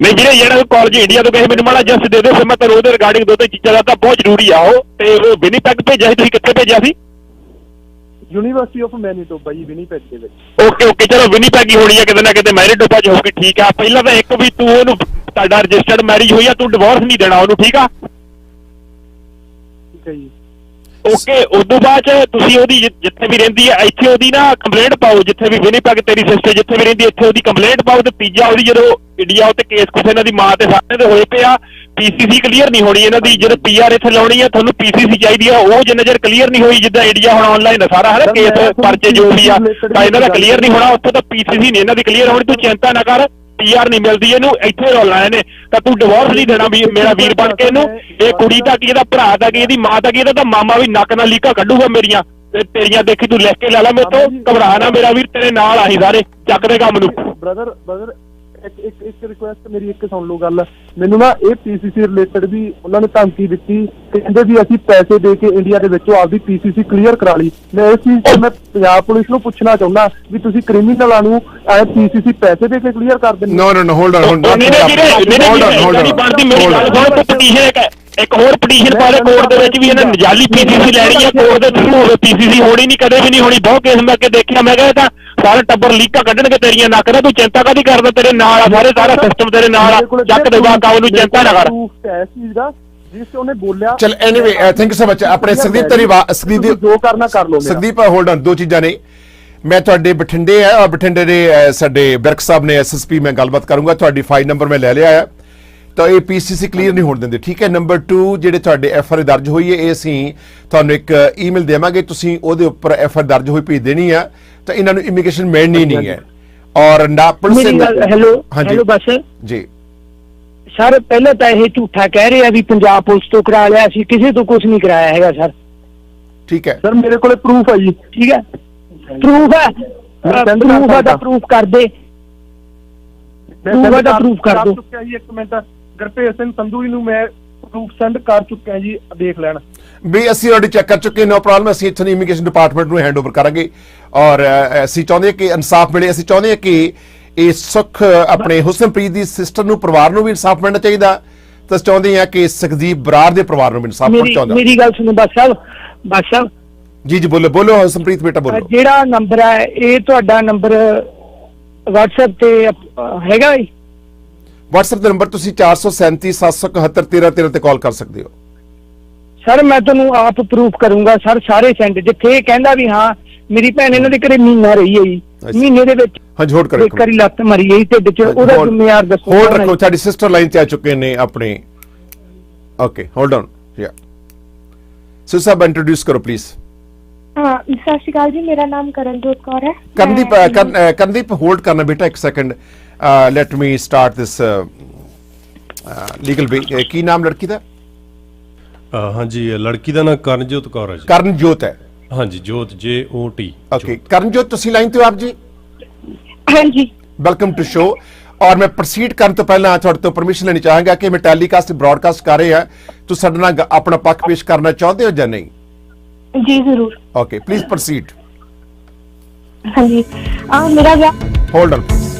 ਨਹੀਂ ਵੀਰੇ, ਜਿਹੜਾ ਕਾਲਜ ਇੰਡੀਆ ਤੋਂ ਕਹੇ ਮੈਨੂੰ ਮਾੜਾ ਜਸਟ ਦੇ ਦਿਓ, ਫਿਰ ਮੈਂ ਤੁਹਾਨੂੰ ਉਹਦੇ ਰਿਗਾਰਡਿੰਗ 2-3 ਚੀਜ਼ਾਂ ਦਾ ਤਾਂ ਬਹੁਤ ਜ਼ਰੂਰੀ ਆ ਉਹ। ਤੇ ਉਹ ਵਿਨੀਪੈਗ ਭੇਜਿਆ ਸੀ, ਤੁਸੀਂ ਕਿੱਥੇ ਭੇਜਿਆ ਸੀ? ਯੂਨੀਵਰਸਿਟੀ ਆਫ ਮੈਨੀਟੋਬਾ ਜੀ, ਵਿਨੀਪੈਗ ਦੇ ਵਿੱਚ। ਓਕੇ ਚਲੋ ਵਿਨੀਪੈਗ ਹੀ ਹੋਣੀ ਆ, ਕਿਤੇ ਨਾ ਕਿਤੇ ਮੈਨੀਟੋਬਾ ਚ ਹੋਊਗੀ। ਠੀਕ ਆ। ਪਹਿਲਾਂ ਤਾਂ ਇੱਕ ਵੀ ਤੂੰ ਉਹਨੂੰ, ਤੁਹਾਡਾ ਰਜਿਸਟਰਡ ਮੈਰਿਜ ਹੋਈ ਆ, ਤੂੰ ਡਿਵੋਰਸ ਨਹੀਂ ਦੇਣਾ ਉਹਨੂੰ, ਠੀਕ ਆ? ਠੀਕ ਹੈ ਜੀ। ਓਕੇ। ਉਦੋਂ ਬਾਅਦ ਚ ਤੁਸੀਂ ਉਹਦੀ ਜਿੱਥੇ ਵੀ ਰਹਿੰਦੀ ਹੈ ਇੱਥੇ ਉਹਦੀ ਨਾ ਕੰਪਲੇਂਟ ਪਾਓ, ਜਿੱਥੇ ਵੀ ਵਿਨੀਪੈਗ ਤੇਰੀ ਸਿਸਟਰ ਜਿੱਥੇ ਵੀ ਰਹਿੰਦੀ ਇੱਥੇ ਉਹਦੀ ਕੰਪਲੇਂਟ ਪਾਓ। ਤੇ ਤੀਜਾ, ਉਹਦੀ ਜਦੋਂ ਇੰਡੀਆ ਉੱਤੇ ਕੇਸ ਕੁਛ ਇਹਨਾਂ ਦੀ ਮਾਂ ਤੇ ਸਾਰੇ ਦੇ ਹੋਏ ਪਏ ਆ, ਪੀਸੀਸੀ ਕਲੀਅਰ ਨਹੀਂ ਹੋਣੀ ਇਹਨਾਂ ਦੀ। ਜਦੋਂ ਪੀਆਰ ਇੱਥੇ ਲਾਉਣੀ ਆ, ਤੁਹਾਨੂੰ ਪੀਸੀਸੀ ਚਾਹੀਦੀ ਆ, ਉਹ ਜਿੰਨਾ ਚਿਰ ਕਲੀਅਰ ਨਹੀਂ ਹੋਈ, ਜਿੱਦਾਂ ਇੰਡੀਆ ਹੁਣ ਆਨਲਾਈਨ ਸਾਰਾ ਹੈ ਕੇਸ ਪਰਚੇ ਜੋ ਵੀ ਆ, ਤਾਂ ਇਹਨਾਂ ਦਾ ਕਲੀਅਰ ਨਹੀਂ ਹੋਣਾ। ਉੱਥੋਂ ਤਾਂ ਪੀਸੀਸੀ ਨਹੀਂ ਇਹਨਾਂ ਦੀ ਕਲੀਅਰ ਹੋਣੀ। ਤੂੰ ਚਿੰਤਾ ਨਾ ਕਰ, ਪੀਆਰ ਨਹੀਂ ਮਿਲਦੀ ਇਹਨੂੰ, ਇੱਥੇ ਰੋਲਣਾ ਇਹਨੇ। ਤਾਂ ਤੂੰ ਡਿਵੋਰਸ ਨਹੀਂ ਦੇਣਾ ਵੀ ਮੇਰਾ ਵੀਰ ਬਣ ਕੇ ਇਹਨੂੰ। ਇਹ ਕੁੜੀ ਤਾਂ ਕੀ, ਇਹਦਾ ਭਰਾ ਤਾਂ ਕੀ, ਇਹਦੀ ਮਾਂ ਤਾਂ ਕੀ, ਇਹਦਾ ਤਾਂ ਮਾਮਾ ਵੀ ਨੱਕ ਨਾਲ ਲੀਕਾਂ ਕੱਢੂਗਾ ਮੇਰੀਆਂ ਤੇ ਤੇਰੀਆਂ। ਦੇਖੀ ਤੂੰ ਲਿਖ ਕੇ ਲੈ ਲੈ ਮੇਰੇ ਤੋਂ, ਘਬਰਾ ਨਾ ਮੇਰਾ ਵੀਰ, ਤੇਰੇ ਨਾਲ ਆਹੀ ਸਾਰੇ ਚੱਕ ਦੇ ਕੰਮ ਨੂੰ। ਬ੍ਰਦਰ ਇੱਕ ਰਿਕੁਐਸਟ ਮੇਰੀ ਇੱਕ ਸੁਣ ਲਓ ਗੱਲ। ਮੈਨੂੰ ਨਾ ਇਹ ਪੀਸੀਸੀ ਰਿਲੇਟਡ ਵੀ ਉਹਨਾਂ ਨੇ ਧਮਕੀ ਦਿੱਤੀ, ਕਹਿੰਦੇ ਵੀ ਅਸੀਂ ਪੈਸੇ ਦੇ ਕੇ ਇੰਡੀਆ ਦੇ ਵਿੱਚੋਂ ਆਪਦੀ ਪੀਸੀਸੀ ਕਲੀਅਰ ਕਰਾ ਲਈ। ਮੈਂ ਇਸ ਚੀਜ਼ ਤੇ ਮੈਂ ਪੰਜਾਬ ਪੁਲਿਸ ਨੂੰ ਪੁੱਛਣਾ ਚਾਹੁੰਦਾ ਵੀ ਤੁਸੀਂ ਕ੍ਰਿਮੀਨਲਾਂ ਨੂੰ ਪੀਸੀਸੀ ਪੈਸੇ ਦੇ ਕੇ ਕਲੀਅਰ ਕਰ ਦਿੰਦੇ? No, hold on. ਇੱਕ ਹੋਰ ਪਟੀਸ਼ਨ ਪਾ ਦੇ ਕੋਰਟ ਦੇ ਵਿੱਚ ਵੀ ਇਹਨਾਂ ਨਜਾਲੀ ਪੀਸੀਸੀ ਲੈਣੀ ਹੈ, ਕੋਰਟ ਦੇ ਥਰੂ ਹੋਵੇ। ਪੀਸੀਸੀ ਹੋਣੀ ਨਹੀਂ, ਕਦੇ ਵੀ ਨਹੀਂ ਹੋਣੀ। ਬਹੁਤ ਕੇਸ ਮੈਂ ਕੇ ਦੇਖਿਆ, ਮੈਂ ਕਿਹਾ ਇਹ ਤਾਂ ਸਾਰੇ ਟੱਬਰ ਲੀਕਾਂ ਕੱਢਣਗੇ ਤੇਰੀਆਂ ਨੱਕ ਦਾ। ਤੂੰ ਚਿੰਤਾ ਕਾਹਦੀ ਕਰਦਾ? ਤੇਰੇ ਨਾਲ ਆ ਸਾਰੇ, ਸਾਰਾ ਸਿਸਟਮ ਤੇਰੇ ਨਾਲ ਆ। ਚੱਕ ਦੇਗਾ ਕੰਮ ਨੂੰ, ਚਿੰਤਾ ਨਾ ਕਰ। ਜਿਸ ਤੇ ਉਹਨੇ ਬੋਲਿਆ। ਚਲ anyway thank you so much. ਆਪਣੇ ਸੁਖਦੀਪ ਤੇਰੀ ਸੁਖਦੀਪ ਜੋ ਕਰਨਾ ਕਰ ਲਓ। ਸੁਖਦੀਪ ਹੋਲਡ ਔਨ, ਦੋ ਚੀਜ਼ਾਂ ਨੇ। ਮੈਂ ਤੁਹਾਡੇ ਬਠਿੰਡੇ ਆ, ਬਠਿੰਡੇ ਦੇ ਸਾਡੇ ਬਿਰਕ ਸਾਹਿਬ ਨੇ ਐਸਐਸਪੀ, ਮੈਂ ਗੱਲਬਾਤ ਕਰੂੰਗਾ। ਤੁਹਾਡੀ ਫਾਈਲ ਨੰਬਰ ਮੈਂ ਲੈ ਲਿਆ ਹੈ, ਤਾਂ ਇਹ ਪੀਸੀਸੀ ਕਲੀਅਰ ਨਹੀਂ ਹੋਣ ਦਿੰਦੇ, ਠੀਕ ਹੈ। ਨੰਬਰ 2 ਜਿਹੜੇ ਤੁਹਾਡੇ ਐਫਆਰ ਦਰਜ ਹੋਈ ਹੈ, ਇਹ ਅਸੀਂ ਤੁਹਾਨੂੰ ਇੱਕ ਈਮੇਲ ਦੇਵਾਂਗੇ, ਤੁਸੀਂ ਉਹਦੇ ਉੱਪਰ ਐਫਆਰ ਦਰਜ ਹੋਈ ਭੇਜ ਦੇਣੀ ਆ, ਤਾਂ ਇਹਨਾਂ ਨੂੰ ਇਮੀਗ੍ਰੇਸ਼ਨ ਮਿਲਣੀ ਨਹੀਂ ਹੈ। ਔਰ ਨਾ ਪੁਲਿਸ ਹੈਲੋ ਬਸ ਜੀ ਸਰ, ਪਹਿਲਾਂ ਤਾਂ ਇਹ ਝੂਠਾ ਕਹਿ ਰਹੇ ਆ ਵੀ ਪੰਜਾਬ ਪੁਲਿਸ ਤੋਂ ਕਰਾ ਲਿਆ, ਅਸੀਂ ਕਿਸੇ ਤੋਂ ਕੁਝ ਨਹੀਂ ਕਰਾਇਆ ਹੈਗਾ ਸਰ। ਠੀਕ ਹੈ ਸਰ, ਮੇਰੇ ਕੋਲੇ ਪ੍ਰੂਫ ਹੈ ਜੀ। ਠੀਕ ਹੈ, ਪ੍ਰੂਫ ਹੈ, ਪ੍ਰੂਫ ਦਾ ਪ੍ਰੂਫ ਕਰ ਦੇ, ਪ੍ਰੂਫ ਦਾ ਪ੍ਰੂਫ ਕਰ ਦੋ। ਚੁੱਕਿਆ ਜੀ, ਇੱਕ ਮਿੰਟ। ਗੁਰਭੇਜ ਸਿੰਘ ਸੰਧੂ ਜੀ ਨੂੰ ਮੈਂ ਪ੍ਰੂਫ ਸੈਂਡ ਕਰ ਚੁੱਕਿਆ ਜੀ, ਦੇਖ ਲੈਣ। ਵੀ ਅਸੀਂ ਆਲਰੇਡੀ ਚੈੱਕ ਕਰ ਚੁੱਕੇ, ਨੋ ਪ੍ਰੋਬਲਮ। ਅਸੀਂ ਇੱਥੋਂ ਦੀ ਇਮੀਗ੍ਰੇਸ਼ਨ ਡਿਪਾਰਟਮੈਂਟ ਨੂੰ ਹੈਂਡਓਵਰ ਕਰਾਂਗੇ। ਔਰ ਅਸੀਂ ਚਾਹੁੰਦੇ ਹਾਂ ਕਿ ਇਨਸਾਫ ਮਿਲੇ। ਅਸੀਂ ਚਾਹੁੰਦੇ ਹਾਂ ਕਿ ਇਹ ਸੁੱਖ ਆਪਣੇ ਹੁਸਨਪ੍ਰੀਤ ਦੀ ਸਿਸਟਰ ਨੂੰ, ਪਰਿਵਾਰ ਨੂੰ ਵੀ ਇਨਸਾਫ ਮਿਲਣਾ ਚਾਹੀਦਾ। ਤਾਂ ਅਸੀਂ ਚਾਹੁੰਦੇ ਹਾਂ ਕਿ ਸੁਖਦੀਪ ਬਰਾੜ ਦੇ ਪਰਿਵਾਰ ਨੂੰ ਵੀ ਇਨਸਾਫ ਮਿਲਣਾ ਚਾਹੀਦਾ। ਮੇਰੀ ਗੱਲ ਸੁਣੋ ਬਾਦ ਸਾਹਿਬ। ਜੀ ਬੋਲੋ ਹੁਸਨਪ੍ਰੀਤ ਬੇਟਾ ਬੋਲੋ। ਜਿਹੜਾ ਨੰਬਰ ਹੈ ਇਹ ਤੁਹਾਡਾ ਨੰਬਰ WhatsApp ਤੇ ਹੈਗਾ ਜੀ? WhatsApp ਦਾ ਨੰਬਰ ਤੁਸੀਂ 437 771 1313 ਤੇ ਕਾਲ ਕਰ ਸਕਦੇ ਹੋ। ਸਰ ਮੈਂ ਤੁਹਾਨੂੰ ਆਪ ਪ੍ਰੂਫ ਕਰੂੰਗਾ ਸਰ, ਸਾਰੇ ਸੈਂਡ। ਜਿੱਥੇ ਇਹ ਕਹਿੰਦਾ ਵੀ ਹਾਂ ਮੇਰੀ ਭੈਣ ਇਹਨਾਂ ਦੇ ਘਰੇ ਮਹੀਨਾ ਰਹੀ ਹੈ ਜੀ, ਮਹੀਨੇ ਦੇ ਵਿੱਚ ਹਾਂਜੀ ਹੋਲਡ ਕਰੋ, ਇੱਕ ਵਾਰੀ ਲੱਤ ਮਰੀ ਹੈ ਢਿੱਡ 'ਚ, ਉਹਦਾ ਜ਼ਿੰਮੇਵਾਰ ਦੱਸੋ। ਹੋਲਡ ਰੱਖੋ, ਸਾਡੀ ਸਿਸਟਰ ਲਾਈਨ ਤੇ ਆ ਚੁੱਕੇ ਨੇ ਆਪਣੇ। Okay hold on. So Sahib introduce ਕਰੋ ਪਲੀਜ਼। ਹਾਂ, ਸਤਿ ਸ਼੍ਰੀ ਅਕਾਲ ਜੀ, ਮੇਰਾ ਨਾਮ ਕਰਨਜੋਤ ਕੌਰ ਹੈ। ਕਰਨਦੀਪ ਹੋਲਡ ਕਰਨਾ ਬੇਟਾ ਇੱਕ ਸੈਕਿੰਡ। ਲੈਟ ਮੀ ਸਟਾਰਟ ਦਿਸ ਲੀਗਲ ਵੇ। ਕੀ ਨਾਮ ਲੜਕੀ ਦਾ? ਹਾਂਜੀ, ਲੜਕੀ ਦਾ ਨਾਮ ਕਰਨਜੋਤ ਕੌਰ ਹੈ ਜੀ। ਕਰਨਜੋਤ ਹੈ? ਹਾਂਜੀ, ਜੋਤ JOT। ਓਕੇ ਕਰਨਜੋਤ, ਤੁਸੀਂ ਲਾਈਨ ਤੇ ਹੋ ਆਪ ਜੀ? ਹਾਂਜੀ, ਵੈਲਕਮ ਟੂ ਸ਼ੋ। ਔਰ ਮੈਂ ਪ੍ਰੋਸੀਡ ਕਰਨ ਤੋਂ ਪਹਿਲਾਂ ਤੁਹਾਡੇ ਤੋਂ ਪਰਮਿਸ਼ਨ ਲੈਣੀ ਚਾਹਾਂਗਾ ਕਿ ਮੈਂ ਟੈਲੀਕਾਸਟ ਬ੍ਰੌਡਕਾਸਟ ਕਰ ਰਹੇ ਹਾਂ, ਤੁਸੀਂ ਸਾਡੇ ਨਾਲ ਆਪਣਾ ਪੱਖ ਪੇਸ਼ ਕਰਨਾ ਚਾਹੁੰਦੇ ਹੋ ਜਾਂ ਨਹੀਂ? ਜੀ ਜ਼ਰੂਰ। Okay please proceed. ਹਾਂਜੀ, ਮੇਰਾ ਵਿਆਹ ਹੋਲਡ ਔਨ ਪਲੀਜ਼।